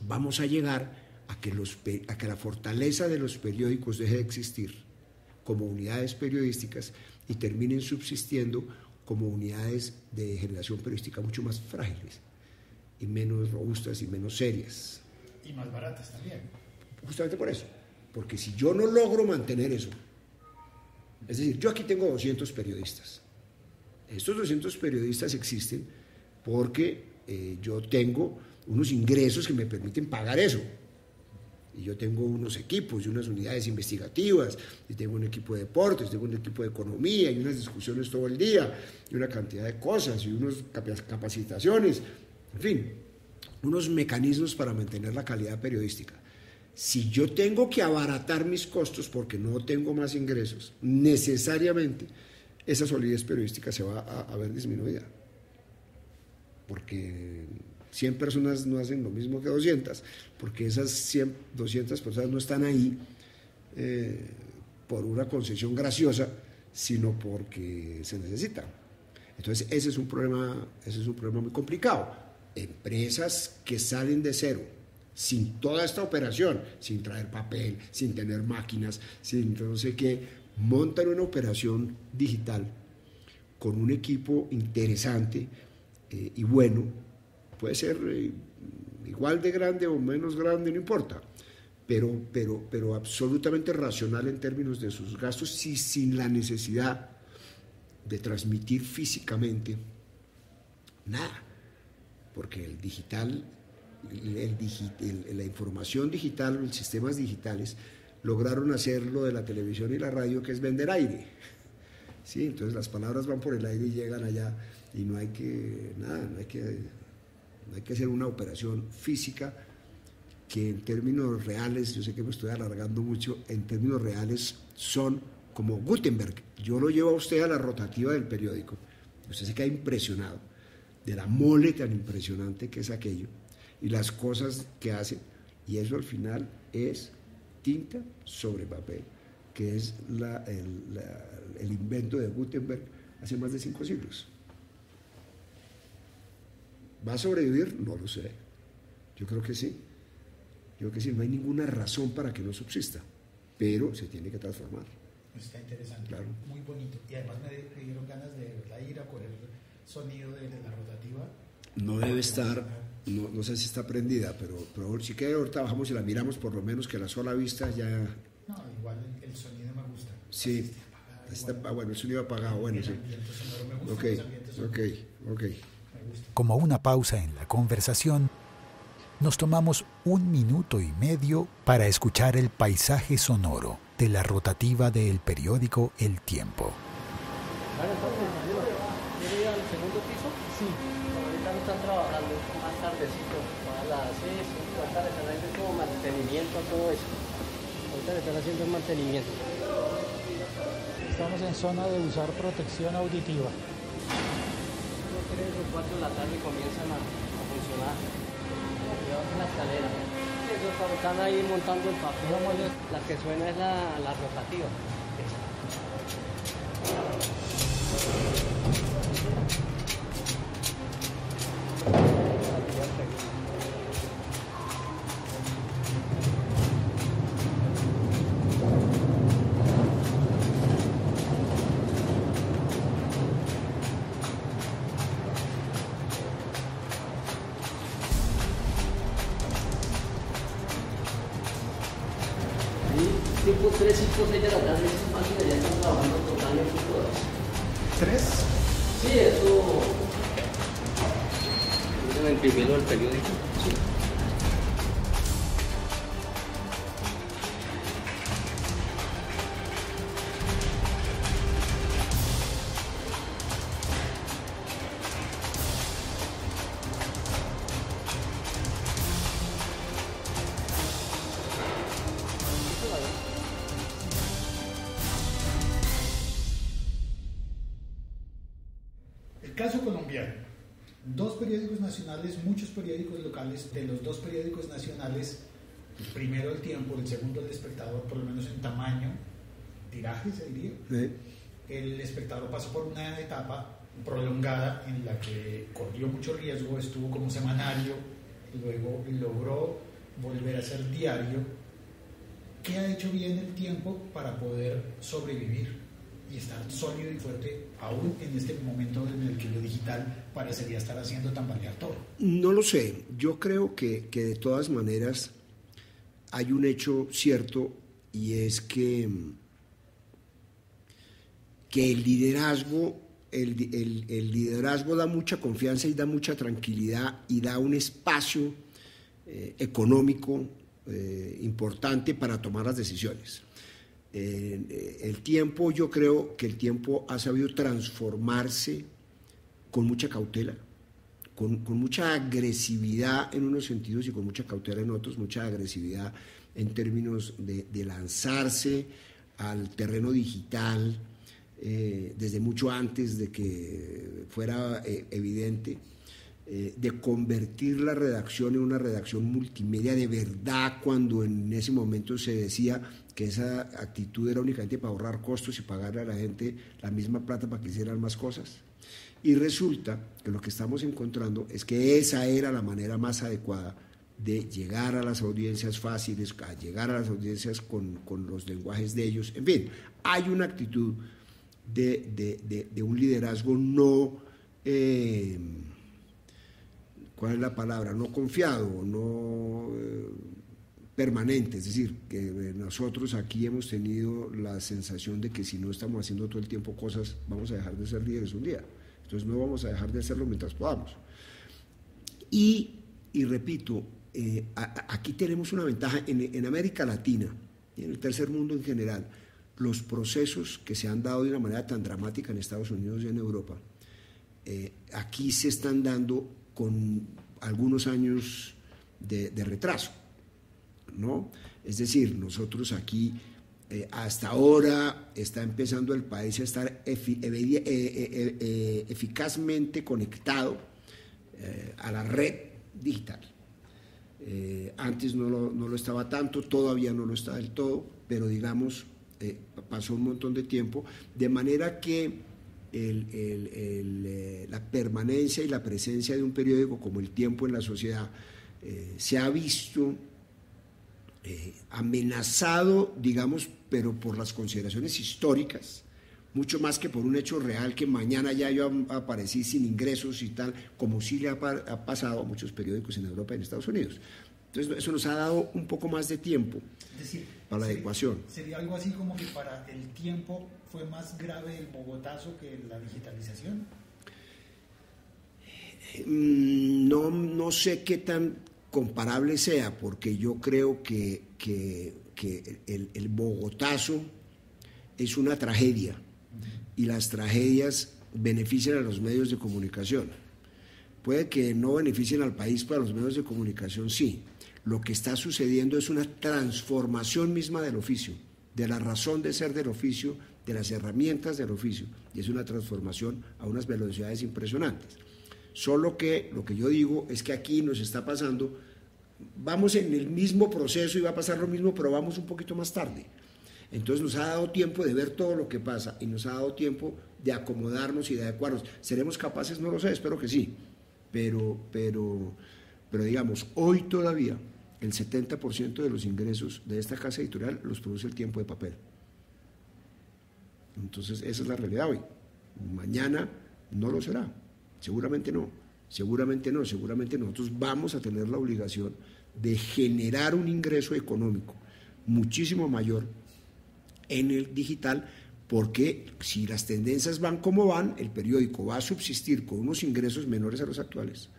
vamos a llegar a que la fortaleza de los periódicos deje de existir como unidades periodísticas y terminen subsistiendo como unidades de generación periodística mucho más frágiles y menos robustas y menos serias. Y más baratas también. Justamente por eso. Porque si yo no logro mantener eso, es decir, yo aquí tengo 200 periodistas. Estos 200 periodistas existen porque yo tengo unos ingresos que me permiten pagar eso. Y yo tengo unos equipos y unas unidades investigativas, y tengo un equipo de deportes, tengo un equipo de economía, y unas discusiones todo el día, y una cantidad de cosas, y unas capacitaciones, en fin, unos mecanismos para mantener la calidad periodística. Si yo tengo que abaratar mis costos porque no tengo más ingresos, necesariamente esa solidez periodística se va a ver disminuida. Porque 100 personas no hacen lo mismo que 200, porque esas 200 personas no están ahí por una concesión graciosa, sino porque se necesitan. Entonces ese es un problema muy complicado. Empresas que salen de cero, sin toda esta operación, sin traer papel, sin tener máquinas, sin no sé qué, montan una operación digital con un equipo interesante y bueno, puede ser igual de grande o menos grande, no importa, pero absolutamente racional en términos de sus gastos y sin la necesidad de transmitir físicamente nada, porque el digital, la información digital, los sistemas digitales lograron hacer lo de la televisión y la radio, que es vender aire. ¿Sí? Entonces las palabras van por el aire y llegan allá, y no hay que hacer una operación física que en términos reales, yo sé que me estoy alargando mucho, en términos reales son como Gutenberg. Yo lo llevo a usted a la rotativa del periódico, usted se queda impresionado de la mole tan impresionante que es aquello y las cosas que hacen, y eso al final es tinta sobre papel, que es el invento de Gutenberg hace más de 5 siglos. ¿Va a sobrevivir? No lo sé. Yo creo que sí. Yo creo que sí, no hay ninguna razón para que no subsista, pero se tiene que transformar. Está interesante, claro. Muy bonito. Y además me dieron ganas de ir a coger el sonido de la rotativa. No debe estar, no sé si está prendida, pero si quiere ahorita bajamos y la miramos, por lo menos que la sola vista ya... No, igual el sonido me gusta. Sí, bueno, el sonido apagado, bueno, sí. Ok. Como una pausa en la conversación, nos tomamos 1 minuto y medio para escuchar el paisaje sonoro de la rotativa del periódico El Tiempo. ¿Quiere ir al segundo piso? Sí. Ahorita no están trabajando, más tardecito, a las 6, 5 de la tarde, están haciendo como mantenimiento, todo eso. Ahorita le están haciendo el mantenimiento. Estamos en zona de usar protección auditiva. 3 o 4 de la tarde comienzan a funcionar. La escalera. Ellos están ahí montando el papel. La que suena es la rotativa. Tipo 3, 5, 6 de la tarde, esas máquinas ya están trabajando totalmente todas. ¿3? Sí, eso. Deben imprimirlo el periódico. Sí. Caso colombiano. 2 periódicos nacionales, muchos periódicos locales. De los 2 periódicos nacionales, el primero El Tiempo, el segundo El Espectador, por lo menos en tamaño, tiraje se diría. Sí. El Espectador pasó por una etapa prolongada en la que corrió mucho riesgo, estuvo como semanario, luego logró volver a ser diario. ¿Qué ha hecho bien El Tiempo para poder sobrevivir y estar sólido y fuerte aún en este momento en el que lo digital parecería estar haciendo tambalear todo? No lo sé, yo creo que de todas maneras hay un hecho cierto, y es que el liderazgo da mucha confianza y da mucha tranquilidad y da un espacio económico importante para tomar las decisiones. El tiempo, yo creo que el tiempo ha sabido transformarse con mucha cautela, con mucha agresividad en unos sentidos y con mucha cautela en otros, mucha agresividad en términos de lanzarse al terreno digital desde mucho antes de que fuera evidente, de convertir la redacción en una redacción multimedia de verdad, cuando en ese momento se decía que esa actitud era únicamente para ahorrar costos y pagarle a la gente la misma plata para que hicieran más cosas. Y resulta que lo que estamos encontrando es que esa era la manera más adecuada de llegar a las audiencias fáciles, a llegar a las audiencias con los lenguajes de ellos. En fin, hay una actitud de un liderazgo no, ¿cuál es la palabra? No confiado, no permanente, es decir, que nosotros aquí hemos tenido la sensación de que si no estamos haciendo todo el tiempo cosas, vamos a dejar de ser líderes un día. Entonces no vamos a dejar de hacerlo mientras podamos. Y repito, aquí tenemos una ventaja en América Latina y en el tercer mundo en general. Los procesos que se han dado de una manera tan dramática en Estados Unidos y en Europa, aquí se están dando con algunos años de retraso, ¿no? Es decir, nosotros aquí hasta ahora está empezando el país a estar eficazmente conectado a la red digital. Antes no lo estaba tanto, todavía no lo está del todo, pero digamos, pasó un montón de tiempo, de manera que la permanencia y la presencia de un periódico como El Tiempo en la sociedad se ha visto amenazado, digamos, pero por las consideraciones históricas, mucho más que por un hecho real que mañana ya yo aparecí sin ingresos y tal, como sí le ha pasado a muchos periódicos en Europa y en Estados Unidos. Entonces eso nos ha dado un poco más de tiempo para la adecuación. ¿Sería algo así como que para El Tiempo fue más grave el bogotazo que la digitalización? No sé qué tan comparable sea, porque yo creo que el bogotazo es una tragedia, y las tragedias benefician a los medios de comunicación. Puede que no beneficien al país, pero a los medios de comunicación sí. Lo que está sucediendo es una transformación misma del oficio, de la razón de ser del oficio, de las herramientas del oficio, y es una transformación a unas velocidades impresionantes. Solo que lo que yo digo es que aquí nos está pasando, vamos en el mismo proceso y va a pasar lo mismo, pero vamos un poquito más tarde. Entonces nos ha dado tiempo de ver todo lo que pasa y nos ha dado tiempo de acomodarnos y de adecuarnos. ¿Seremos capaces? No lo sé, espero que sí, pero digamos, hoy todavía el 70% de los ingresos de esta casa editorial los produce El Tiempo de papel. Entonces esa es la realidad hoy. Mañana no lo será, seguramente no, seguramente nosotros vamos a tener la obligación de generar un ingreso económico muchísimo mayor en el digital, porque si las tendencias van como van, el periódico va a subsistir con unos ingresos menores a los actuales,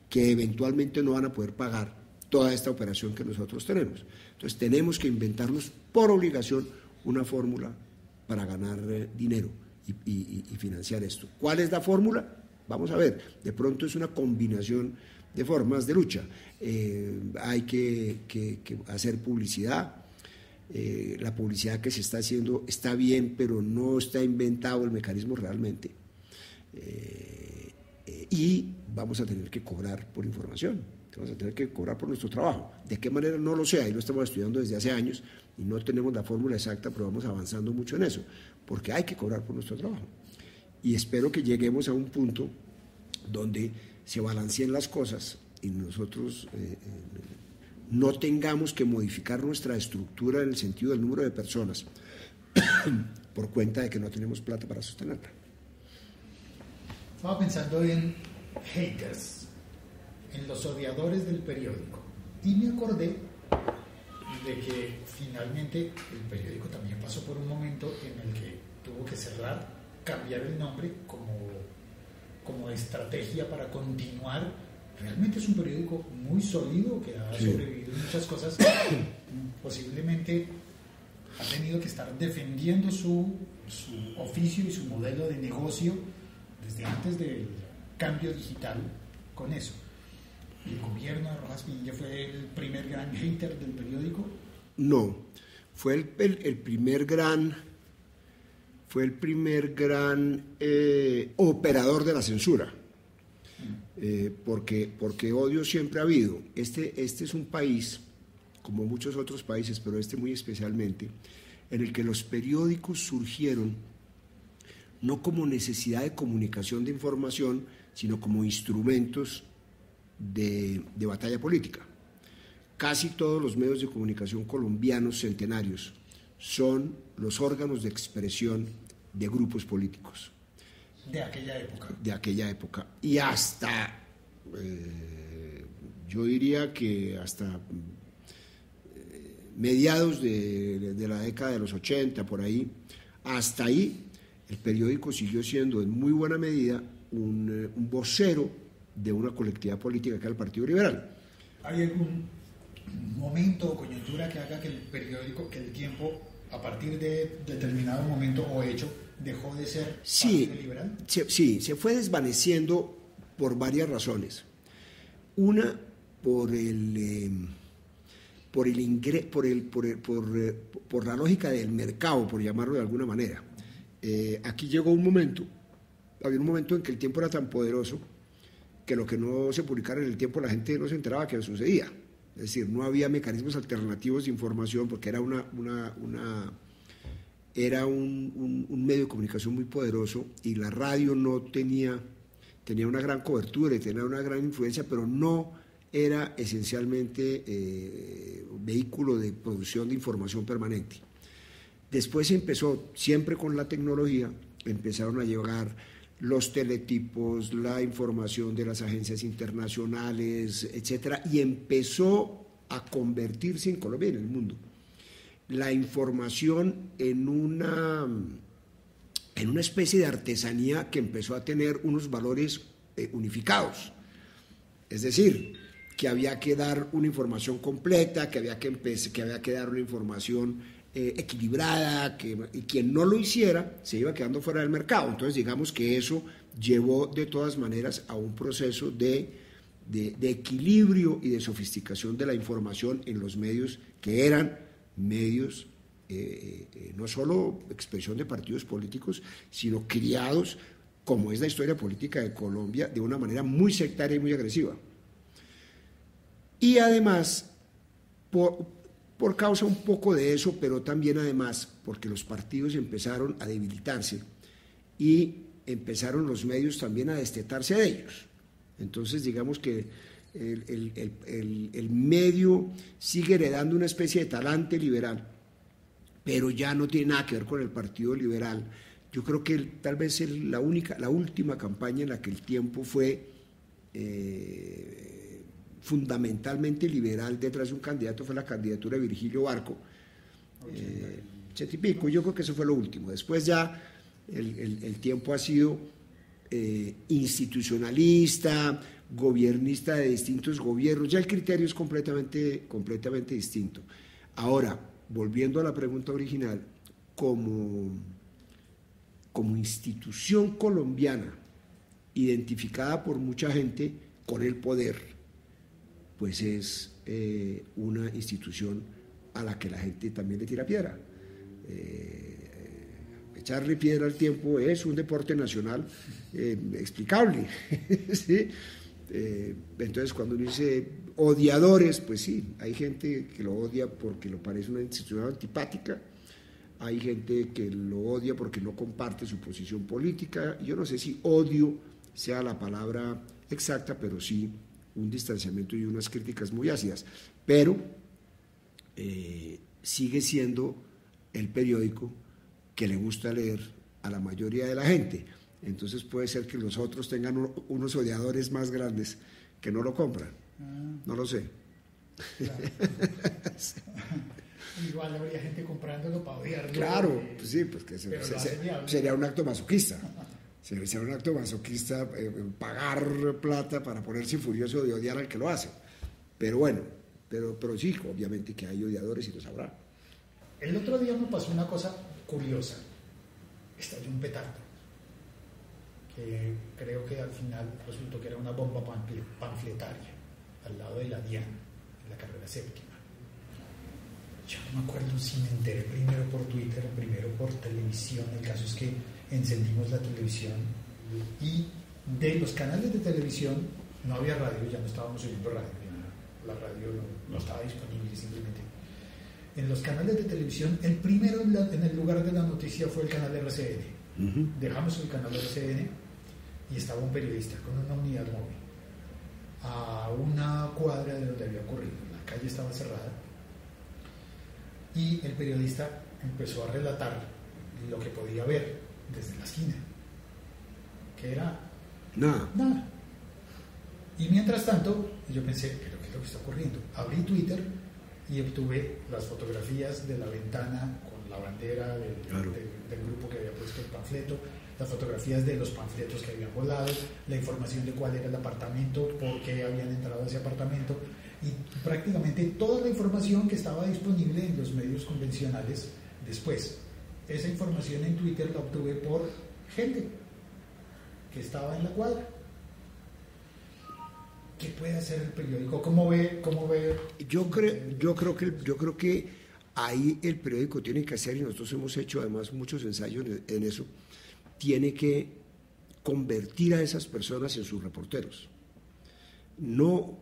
que eventualmente no van a poder pagar toda esta operación que nosotros tenemos. Entonces tenemos que inventarnos por obligación una fórmula para ganar dinero y financiar esto. ¿Cuál es la fórmula? Vamos a ver, de pronto es una combinación de formas de lucha. Hay que hacer publicidad. La publicidad que se está haciendo está bien, pero no está inventado el mecanismo realmente. Y vamos a tener que cobrar por información, vamos a tener que cobrar por nuestro trabajo. ¿De qué manera? No lo sé, ahí lo estamos estudiando desde hace años y no tenemos la fórmula exacta, pero vamos avanzando mucho en eso, porque hay que cobrar por nuestro trabajo. Y espero que lleguemos a un punto donde se balanceen las cosas y nosotros no tengamos que modificar nuestra estructura en el sentido del número de personas por cuenta de que no tenemos plata para sostenerla. Estaba pensando en haters, en los odiadores del periódico, y me acordé de que finalmente el periódico también pasó por un momento en el que tuvo que cerrar, cambiar el nombre como estrategia para continuar. Realmente es un periódico muy sólido que ha sobrevivido en muchas cosas. Posiblemente ha tenido que estar defendiendo su oficio y su modelo de negocio desde antes del cambio digital con eso. ¿El gobierno de Rojas Pinilla fue el primer gran hater del periódico? No, fue el primer gran operador de la censura, porque odio siempre ha habido. Este es un país, como muchos otros países, pero este muy especialmente, en el que los periódicos surgieron no como necesidad de comunicación de información, sino como instrumentos de batalla política. Casi todos los medios de comunicación colombianos centenarios son los órganos de expresión de grupos políticos. De aquella época. De aquella época. Y hasta, yo diría que hasta mediados de la década de los 80, por ahí, hasta ahí, el periódico siguió siendo en muy buena medida un vocero de una colectividad política que era el Partido Liberal. ¿Hay algún momento o coyuntura que haga que el periódico, que el Tiempo, a partir de determinado momento o hecho, dejó de ser Partido Liberal? Sí, se fue desvaneciendo por varias razones. Una, por la lógica del mercado, por llamarlo de alguna manera. Aquí llegó había un momento en que el Tiempo era tan poderoso que lo que no se publicara en el Tiempo la gente no se enteraba que sucedía. Es decir, no había mecanismos alternativos de información porque era un medio de comunicación muy poderoso y la radio no tenía una gran cobertura y tenía una gran influencia, pero no era esencialmente vehículo de producción de información permanente. Después empezó, siempre con la tecnología, empezaron a llegar los teletipos, la información de las agencias internacionales, etcétera, y empezó a convertirse en Colombia y en el mundo la información en una especie de artesanía que empezó a tener unos valores unificados. Es decir, que había que dar una información completa, que había que dar una información equilibrada, y quien no lo hiciera se iba quedando fuera del mercado. Entonces digamos que eso llevó de todas maneras a un proceso de equilibrio y de sofisticación de la información en los medios que eran medios no solo expresión de partidos políticos, sino criados, como es la historia política de Colombia, de una manera muy sectaria y muy agresiva. Y además, por causa un poco de eso, pero también además porque los partidos empezaron a debilitarse y empezaron los medios también a destetarse de ellos. Entonces digamos que el medio sigue heredando una especie de talante liberal, pero ya no tiene nada que ver con el Partido Liberal. Yo creo que tal vez la última campaña en la que el Tiempo fue fundamentalmente liberal detrás de un candidato fue la candidatura de Virgilio Barco, 80 y pico. Yo creo que eso fue lo último. Después ya el Tiempo ha sido institucionalista, gobiernista de distintos gobiernos. Ya el criterio es completamente distinto. Ahora, volviendo a la pregunta original, como institución colombiana identificada por mucha gente con el poder, pues es una institución a la que la gente también le tira piedra. Echarle piedra al Tiempo es un deporte nacional explicable. ¿Sí? Entonces cuando uno dice odiadores, pues sí, hay gente que lo odia porque le parece una institución antipática, hay gente que lo odia porque no comparte su posición política. Yo no sé si odio sea la palabra exacta, pero sí un distanciamiento y unas críticas muy ácidas, pero sigue siendo el periódico que le gusta leer a la mayoría de la gente. Entonces puede ser que los otros tengan unos odiadores más grandes que no lo compran. No lo sé. Claro. Igual habría gente comprándolo para odiarlo. Claro, pues sí, pues que sería un acto masoquista. Sería un acto masoquista pagar plata para ponerse furioso de odiar al que lo hace. Pero bueno, pero sí, obviamente que hay odiadores y los habrá. El otro día me pasó una cosa curiosa. Estalló un petardo, que creo que al final resultó que era una bomba panfletaria al lado de la DIAN, en la carrera séptima. Yo no me acuerdo si me enteré primero por Twitter o primero por televisión. El caso es que encendimos la televisión y de los canales de televisión no había radio, ya no estábamos oyendo radio, la radio no estaba disponible simplemente. En los canales de televisión, el primero en el lugar de la noticia fue el canal RCN. Dejamos el canal RCN y estaba un periodista con una unidad móvil a una cuadra de donde había ocurrido. La calle estaba cerrada y el periodista empezó a relatar lo que podía ver desde la esquina, que era nada. Y mientras tanto yo pensé, ¿pero qué es lo que está ocurriendo? Abrí Twitter y obtuve las fotografías de la ventana con la bandera del grupo que había puesto el panfleto, las fotografías de los panfletos que habían volado, la información de cuál era el apartamento, por qué habían entrado a ese apartamento, y prácticamente toda la información que estaba disponible en los medios convencionales después. Esa información en Twitter la obtuve por gente que estaba en la cuadra. ¿Qué puede hacer el periódico? ¿Cómo ve? Yo creo que ahí el periódico tiene que hacer, y nosotros hemos hecho además muchos ensayos en eso, tiene que convertir a esas personas en sus reporteros. No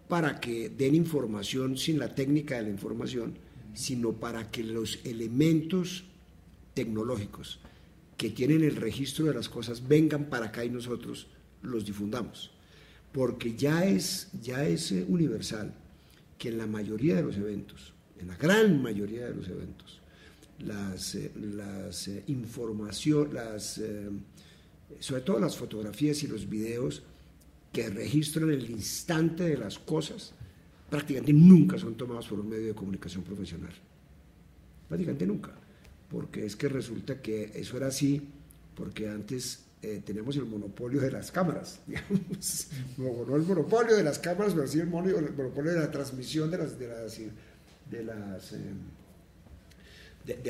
para que den información sin la técnica de la información, sino para que los elementos tecnológicos que tienen el registro de las cosas vengan para acá y nosotros los difundamos. Porque ya es universal que en la mayoría de los eventos, en la gran mayoría de los eventos, sobre todo las fotografías y los videos que registran el instante de las cosas, prácticamente nunca son tomados por un medio de comunicación profesional. Prácticamente nunca. Porque es que resulta que eso era así, porque antes tenemos el monopolio de las cámaras, digamos. No el monopolio de las cámaras, pero sí el monopolio de la transmisión de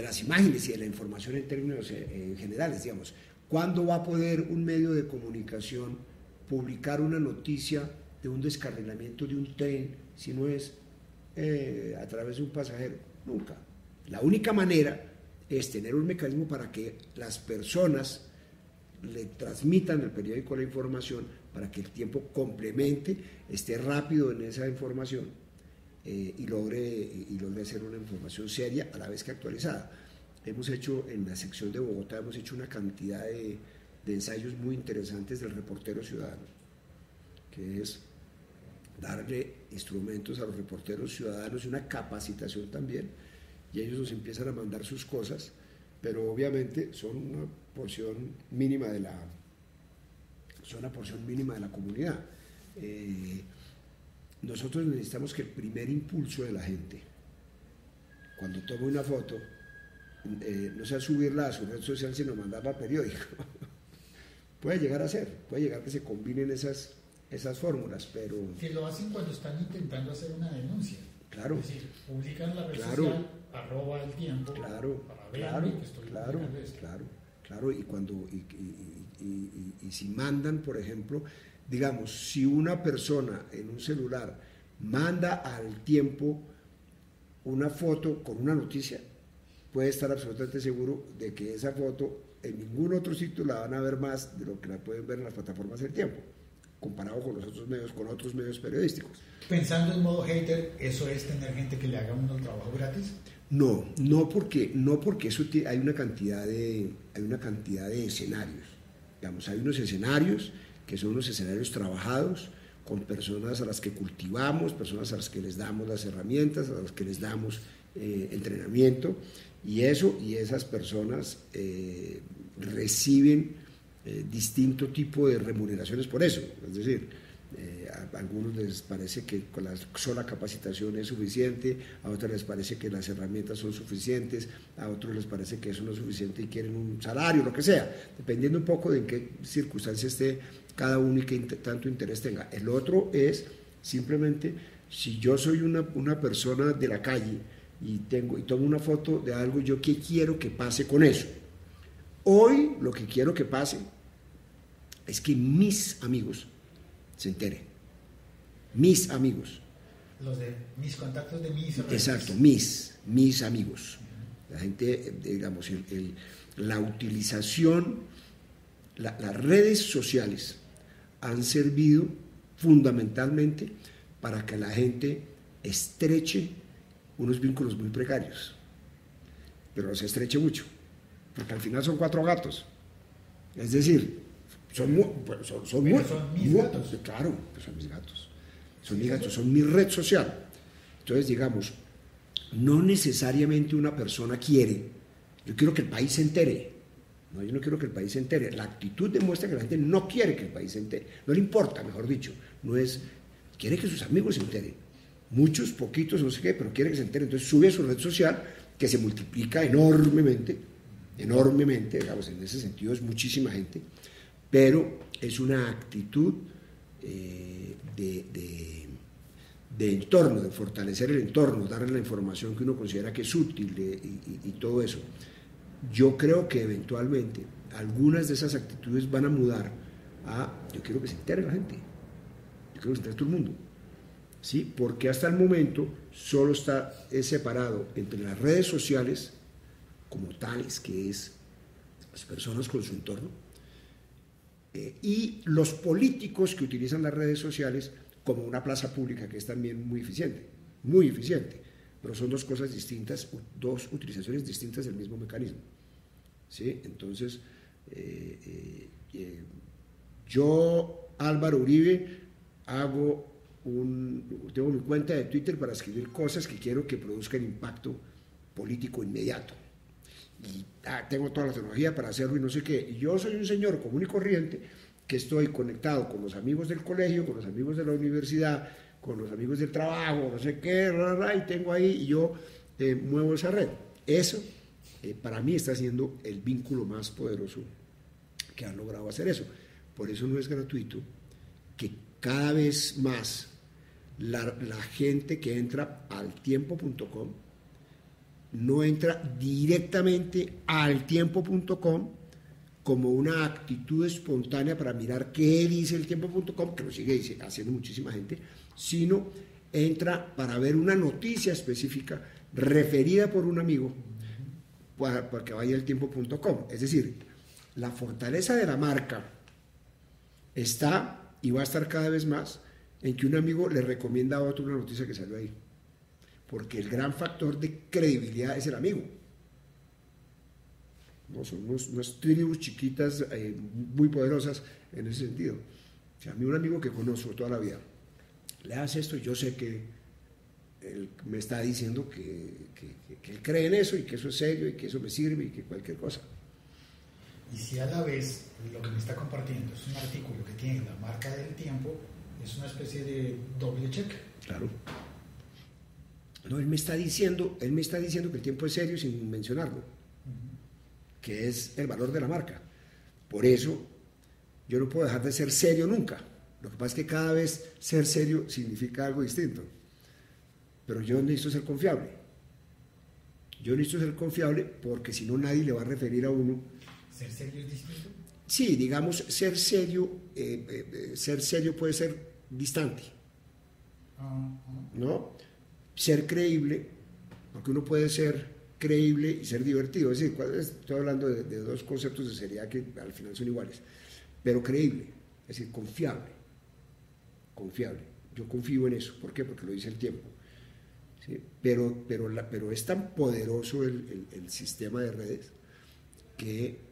las imágenes y de la información en términos generales, digamos. ¿Cuándo va a poder un medio de comunicación publicar una noticia de un descarrilamiento de un tren si no es a través de un pasajero? Nunca. La única manera es tener un mecanismo para que las personas le transmitan al periódico la información, para que el tiempo complemente, esté rápido en esa información y logre hacer una información seria a la vez que actualizada. Hemos hecho en la sección de Bogotá, hemos hecho una cantidad de ensayos muy interesantes del reportero ciudadano, que es darle instrumentos a los reporteros ciudadanos y una capacitación también, y ellos nos empiezan a mandar sus cosas, pero obviamente son una porción mínima de la comunidad. Nosotros necesitamos que el primer impulso de la gente, cuando toma una foto, no sea subirla a su red social, sino mandarla al periódico. Puede llegar a ser, puede llegar que se combinen esas fórmulas, pero... Que lo hacen cuando están intentando hacer una denuncia. Claro. Es decir, publican la red social, @el tiempo, claro, y si mandan, por ejemplo, digamos, si una persona en un celular manda al tiempo una foto con una noticia, puede estar absolutamente seguro de que esa foto en ningún otro sitio la van a ver más de lo que la pueden ver en las plataformas del tiempo, comparado con los otros medios, con otros medios periodísticos. Pensando en modo hater, ¿eso es tener gente que le haga uno el trabajo gratis? No porque eso hay una cantidad de escenarios. Digamos, hay unos escenarios que son unos escenarios trabajados con personas a las que cultivamos, personas a las que les damos las herramientas, a las que les damos entrenamiento, Y esas personas reciben distinto tipo de remuneraciones por eso. Es decir, a algunos les parece que con la sola capacitación es suficiente, a otros les parece que las herramientas son suficientes, a otros les parece que eso no es suficiente y quieren un salario, lo que sea, dependiendo un poco de en qué circunstancia esté cada uno y qué tanto interés tenga. El otro es simplemente, si yo soy una persona de la calle y tomo una foto de algo, ¿yo qué quiero que pase con eso? Hoy lo que quiero que pase es que mis amigos se enteren. Mis amigos. Los de mis contactos de mis redes. Exacto, mis amigos. La gente, digamos, la utilización, las redes sociales han servido fundamentalmente para que la gente estreche unos vínculos muy precarios, pero los estreche mucho, porque al final son 4 gatos. Es decir, son mis gatos. Claro, pues son mis gatos. Son mis gatos, son mi red social. Entonces, digamos, no necesariamente una persona quiere, yo quiero que el país se entere. No, yo no quiero que el país se entere. La actitud demuestra que la gente no quiere que el país se entere. No le importa, mejor dicho. Quiere que sus amigos se enteren. Muchos, poquitos, no sé qué, pero quiere que se enteren. Entonces sube a su red social, que se multiplica enormemente, digamos, en ese sentido es muchísima gente, pero es una actitud de entorno, de fortalecer el entorno, darle la información que uno considera que es útil y todo eso. Yo creo que eventualmente algunas de esas actitudes van a mudar yo quiero que se entere la gente, yo quiero que se entere todo el mundo, ¿sí? Porque hasta el momento solo es separado entre las redes sociales como tales, que es las personas con su entorno, y los políticos que utilizan las redes sociales como una plaza pública, que es también muy eficiente, pero son dos cosas distintas, dos utilizaciones distintas del mismo mecanismo, ¿sí? Entonces, yo, Álvaro Uribe, tengo mi cuenta de Twitter para escribir cosas que quiero que produzcan impacto político inmediato. Y tengo toda la tecnología para hacerlo y no sé qué. Y yo soy un señor común y corriente que estoy conectado con los amigos del colegio, con los amigos de la universidad, con los amigos del trabajo, no sé qué, y tengo ahí, y yo muevo esa red. Eso, para mí, está siendo el vínculo más poderoso que han logrado hacer eso. Por eso no es gratuito que cada vez más la gente que entra al tiempo.com no entra directamente al tiempo.com como una actitud espontánea para mirar qué dice el tiempo.com, que lo sigue haciendo muchísima gente, sino entra para ver una noticia específica referida por un amigo para que vaya al tiempo.com. Es decir, la fortaleza de la marca está y va a estar cada vez más en que un amigo le recomienda a otro una noticia que salió ahí, porque el gran factor de credibilidad es el amigo. No, son unas tribus chiquitas muy poderosas en ese sentido. O sea, a mí un amigo que conozco toda la vida le hace esto y yo sé que él me está diciendo que él cree en eso y que eso es serio y que eso me sirve y que cualquier cosa. Y si a la vez lo que me está compartiendo es un artículo que tiene la marca del tiempo, es una especie de doble check. Claro. No, él me está diciendo que el tiempo es serio sin mencionarlo, que es el valor de la marca. Por eso yo no puedo dejar de ser serio nunca. Lo que pasa es que cada vez ser serio significa algo distinto. Pero yo necesito ser confiable. Yo necesito ser confiable porque si no nadie le va a referir a uno. ¿Ser serio es distinto? Sí, digamos, ser serio puede ser distante, ¿no? Ser creíble, porque uno puede ser creíble y ser divertido. Es decir, estoy hablando de dos conceptos de seriedad que al final son iguales, pero creíble, es decir, confiable. Yo confío en eso. ¿Por qué? Porque lo dice el tiempo. ¿Sí? Pero es tan poderoso el sistema de redes que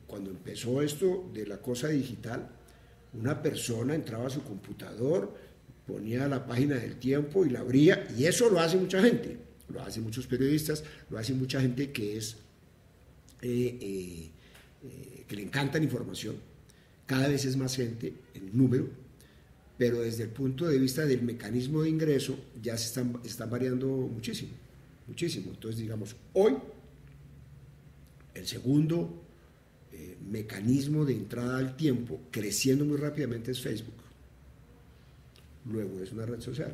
cuando empezó esto de la cosa digital, una persona entraba a su computador, ponía la página del tiempo y la abría, y eso lo hace mucha gente. lo hacen muchos periodistas, lo hacen mucha gente que es que le encanta la información, cada vez es más gente en número, pero desde el punto de vista del mecanismo de ingreso ya se están variando muchísimo. Entonces, digamos, hoy el segundo mecanismo de entrada al tiempo creciendo muy rápidamente es Facebook. Luego es una red social.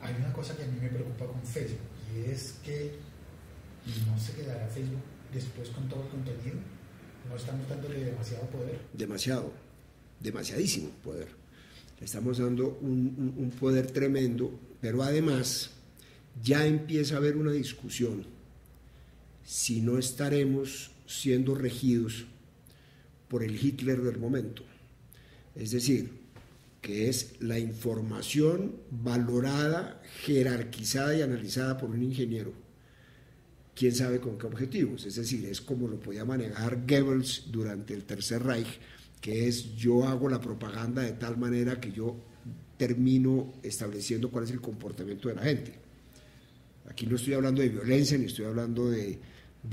Hay una cosa que a mí me preocupa con Facebook, y es que no se quedará Facebook después con todo el contenido. No estamos dándole demasiado poder. Demasiadísimo poder. Le estamos dando un poder tremendo, pero además ya empieza a haber una discusión si no estaremos siendo regidos por el Hitler del momento. Es decir, que es la información valorada, jerarquizada y analizada por un ingeniero. ¿Quién sabe con qué objetivos? Es decir, es como lo podía manejar Goebbels durante el Tercer Reich, que es yo hago la propaganda de tal manera que yo termino estableciendo cuál es el comportamiento de la gente. Aquí no estoy hablando de violencia, ni estoy hablando de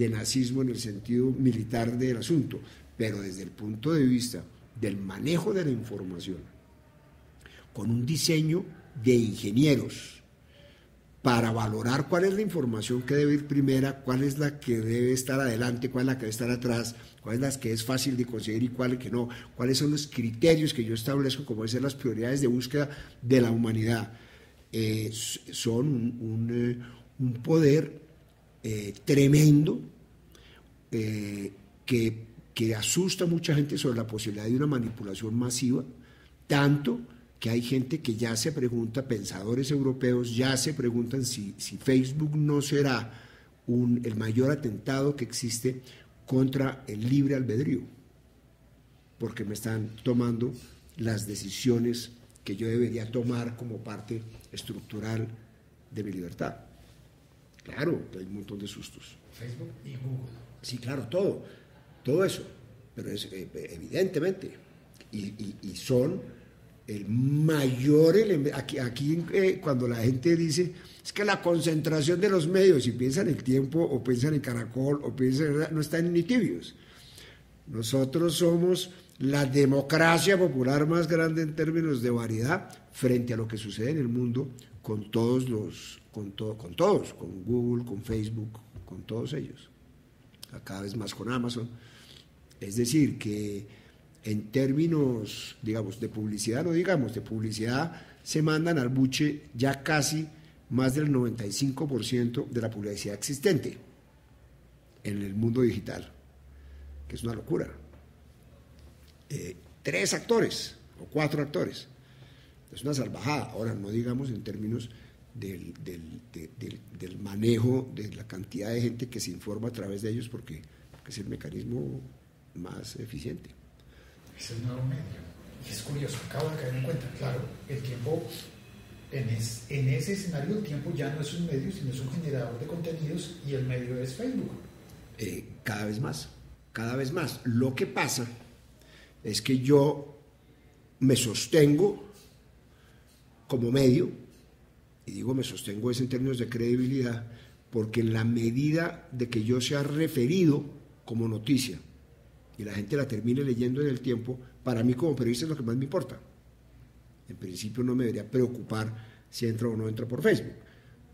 nazismo en el sentido militar del asunto, pero desde el punto de vista del manejo de la información, con un diseño de ingenieros para valorar cuál es la información que debe ir primera, cuál es la que debe estar adelante, cuál es la que debe estar atrás, cuál es la que es fácil de conseguir y cuál que no, cuáles son los criterios que yo establezco como deben ser las prioridades de búsqueda de la humanidad. Son un poder tremendo que asusta a mucha gente sobre la posibilidad de una manipulación masiva, tanto que hay gente que ya se pregunta, pensadores europeos ya se preguntan si Facebook no será el mayor atentado que existe contra el libre albedrío, porque me están tomando las decisiones que yo debería tomar como parte estructural de mi libertad. Claro, hay un montón de sustos. Facebook y Google. Sí, claro, todo eso, pero es evidentemente, y son el mayor elemento. Aquí cuando la gente dice, es que la concentración de los medios, y piensan en El Tiempo, o piensan en Caracol, o piensan, no están ni tibios. Nosotros somos la democracia popular más grande en términos de variedad frente a lo que sucede en el mundo con todos, con Google, con Facebook, con todos ellos, cada vez más con Amazon. Es decir, que en términos, digamos, de publicidad, de publicidad se mandan al buche ya casi más del 95% de la publicidad existente en el mundo digital, que es una locura. 3 actores o 4 actores, es una salvajada. Ahora, no digamos en términos del manejo de la cantidad de gente que se informa a través de ellos, porque es el mecanismo más eficiente. Es el nuevo medio. Y es curioso, acabo de caer en cuenta, claro, El Tiempo, en ese escenario, El Tiempo ya no es un medio, sino es un generador de contenidos, y el medio es Facebook. Cada vez más. Lo que pasa es que yo me sostengo como medio, y digo me sostengo es en términos de credibilidad, porque en la medida de que yo sea referido como noticia, y la gente la termine leyendo en El Tiempo, para mí como periodista es lo que más me importa. En principio no me debería preocupar si entra o no entra por Facebook,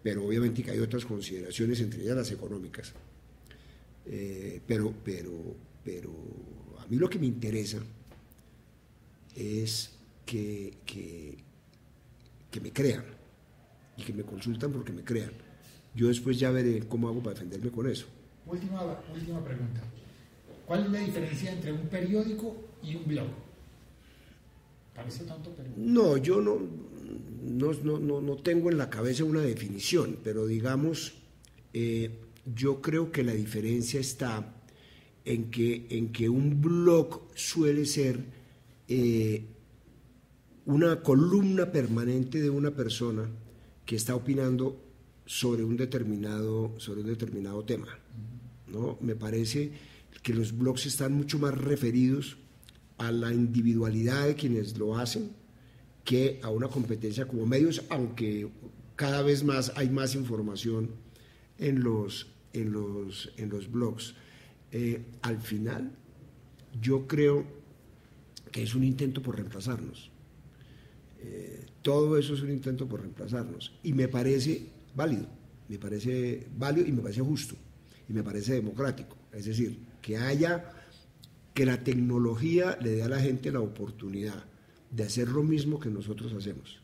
pero obviamente que hay otras consideraciones, entre ellas las económicas. Pero a mí lo que me interesa es que me crean, y que me consultan porque me crean. Yo después ya veré cómo hago para defenderme con eso. Última pregunta. ¿Cuál es la diferencia entre un periódico y un blog? Parece tonto, pero... No, yo no tengo en la cabeza una definición, pero digamos, yo creo que la diferencia está en que un blog suele ser una columna permanente de una persona que está opinando sobre un determinado tema, ¿no? Me parece que los blogs están mucho más referidos a la individualidad de quienes lo hacen que a una competencia como medios, aunque cada vez más hay más información en los blogs. Al final, yo creo que es un intento por reemplazarnos. Todo eso es un intento por reemplazarnos. Y me parece válido y me parece justo y me parece democrático. Es decir, que la tecnología le dé a la gente la oportunidad de hacer lo mismo que nosotros hacemos.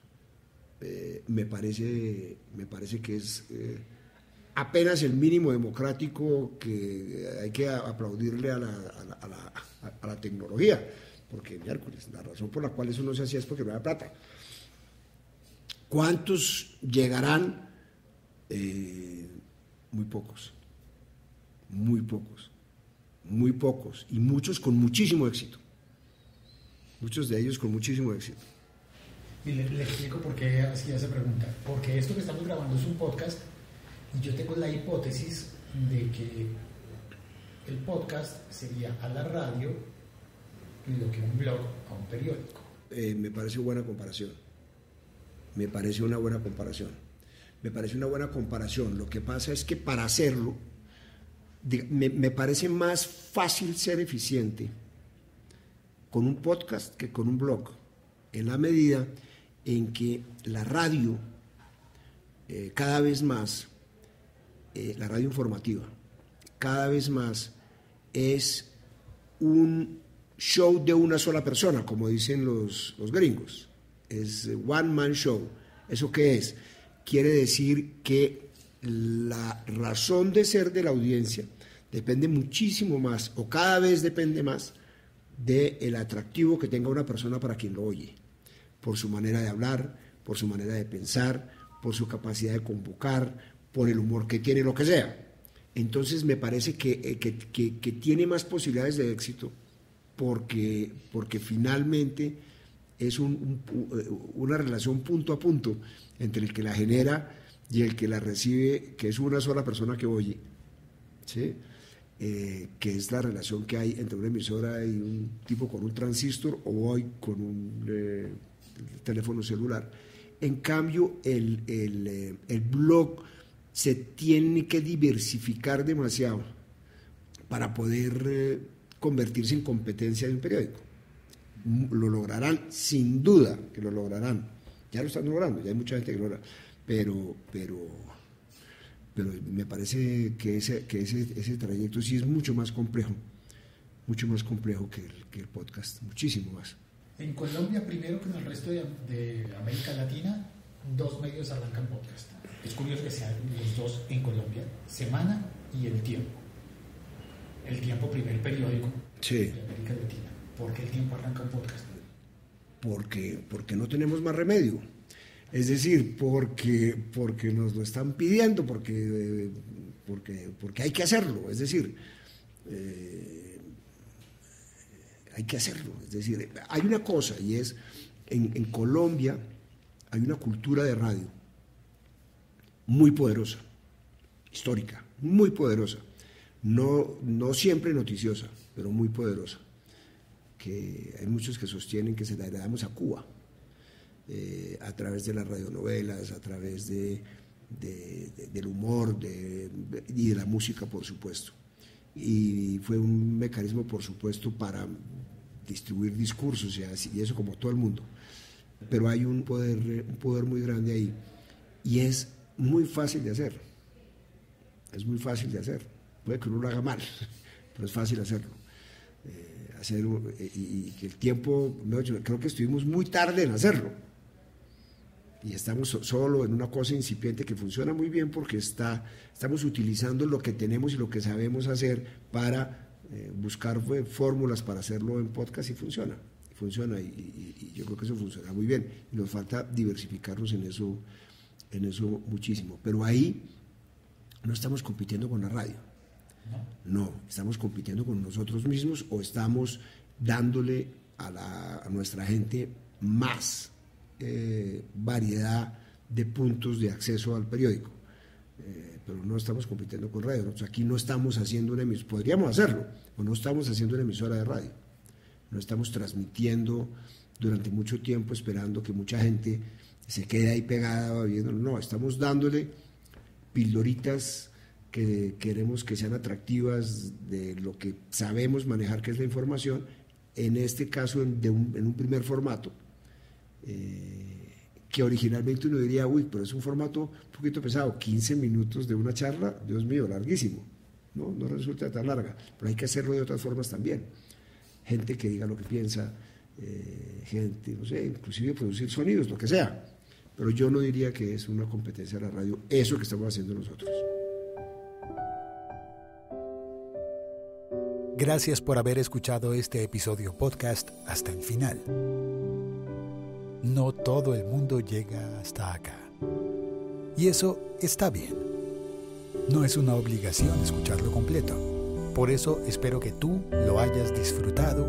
Me parece que es apenas el mínimo democrático que hay que aplaudirle a la tecnología, porque miércoles, la razón por la cual eso no se hacía es porque no había plata. ¿Cuántos llegarán? Muy pocos, y muchos con muchísimo éxito, muchos de ellos con muchísimo éxito. Y le explico por qué hacía esa pregunta. Porque esto que estamos grabando es un podcast y yo tengo la hipótesis de que el podcast sería a la radio lo que un blog a un periódico. Me parece una buena comparación. Me parece una buena comparación. Lo que pasa es que para hacerlo, me parece más fácil ser eficiente con un podcast que con un blog, en la medida en que la radio, cada vez más, la radio informativa, cada vez más es un show de una sola persona, como dicen los gringos. Es one man show. ¿Eso qué es? Quiere decir que la razón de ser de la audiencia depende muchísimo más, o cada vez depende más, del atractivo que tenga una persona para quien lo oye, por su manera de hablar, por su manera de pensar, por su capacidad de convocar, por el humor que tiene, lo que sea. Entonces me parece que tiene más posibilidades de éxito porque finalmente es una relación punto a punto entre el que la genera y el que la recibe, que es una sola persona que oye, ¿sí? Que es la relación que hay entre una emisora y un tipo con un transistor o hoy con un teléfono celular. En cambio, el blog se tiene que diversificar demasiado para poder convertirse en competencia de un periódico. Lo lograrán, sin duda que lo lograrán. Ya lo están logrando, ya hay mucha gente que lo logra, pero me parece que ese trayecto sí es mucho más complejo que el podcast, muchísimo más. En Colombia, primero que en el resto de América Latina, 2 medios arrancan podcast. Es curioso que sean los 2 en Colombia, Semana y El Tiempo. El Tiempo, primer periódico de América Latina. ¿Por qué El Tiempo arranca un podcast? Porque no tenemos más remedio. Es decir, porque nos lo están pidiendo, porque hay que hacerlo. Es decir, hay que hacerlo. Es decir, hay una cosa, y es, en Colombia hay una cultura de radio muy poderosa, histórica, muy poderosa. No siempre noticiosa, pero muy poderosa. Que hay muchos que sostienen que se la heredamos a Cuba, a través de las radionovelas, a través del humor y de la música, por supuesto. Y fue un mecanismo, por supuesto, para distribuir discursos y eso, como todo el mundo. Pero hay un poder muy grande ahí, y es muy fácil de hacer. Puede que uno lo haga mal, pero es fácil hacerlo. Y que el tiempo, creo que estuvimos muy tarde en hacerlo, y estamos solo en una cosa incipiente que funciona muy bien porque estamos utilizando lo que tenemos y lo que sabemos hacer para buscar fórmulas para hacerlo en podcast, y funciona y yo creo que eso funciona muy bien, y nos falta diversificarnos en eso muchísimo, pero ahí no estamos compitiendo con la radio. No, estamos compitiendo con nosotros mismos, o estamos dándole a nuestra gente más variedad de puntos de acceso al periódico, pero no estamos compitiendo con radio. Nosotros aquí no estamos haciendo una emisora, podríamos hacerlo, o no estamos haciendo una emisora de radio, no estamos transmitiendo durante mucho tiempo esperando que mucha gente se quede ahí pegada viendo. No, estamos dándole pildoritas que queremos que sean atractivas de lo que sabemos manejar, que es la información, en este caso en un primer formato, que originalmente uno diría, uy, pero es un formato un poquito pesado, 15 minutos de una charla, Dios mío, larguísimo, no resulta tan larga, pero hay que hacerlo de otras formas también, gente que diga lo que piensa, gente, no sé, inclusive producir sonidos, lo que sea, pero yo no diría que es una competencia de la radio, eso que estamos haciendo nosotros. Gracias por haber escuchado este episodio podcast hasta el final. No todo el mundo llega hasta acá. Y eso está bien. No es una obligación escucharlo completo. Por eso espero que tú lo hayas disfrutado,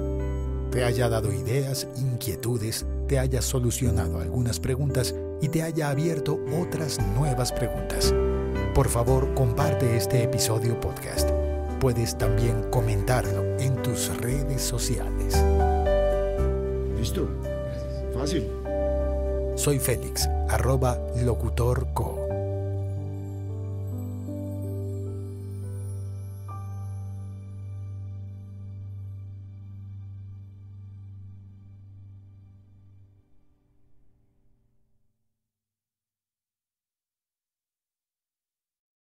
te haya dado ideas, inquietudes, te haya solucionado algunas preguntas y te haya abierto otras nuevas preguntas. Por favor, comparte este episodio podcast. Puedes también comentarlo en tus redes sociales. ¿Listo? Fácil. Soy Félix, @locutorco.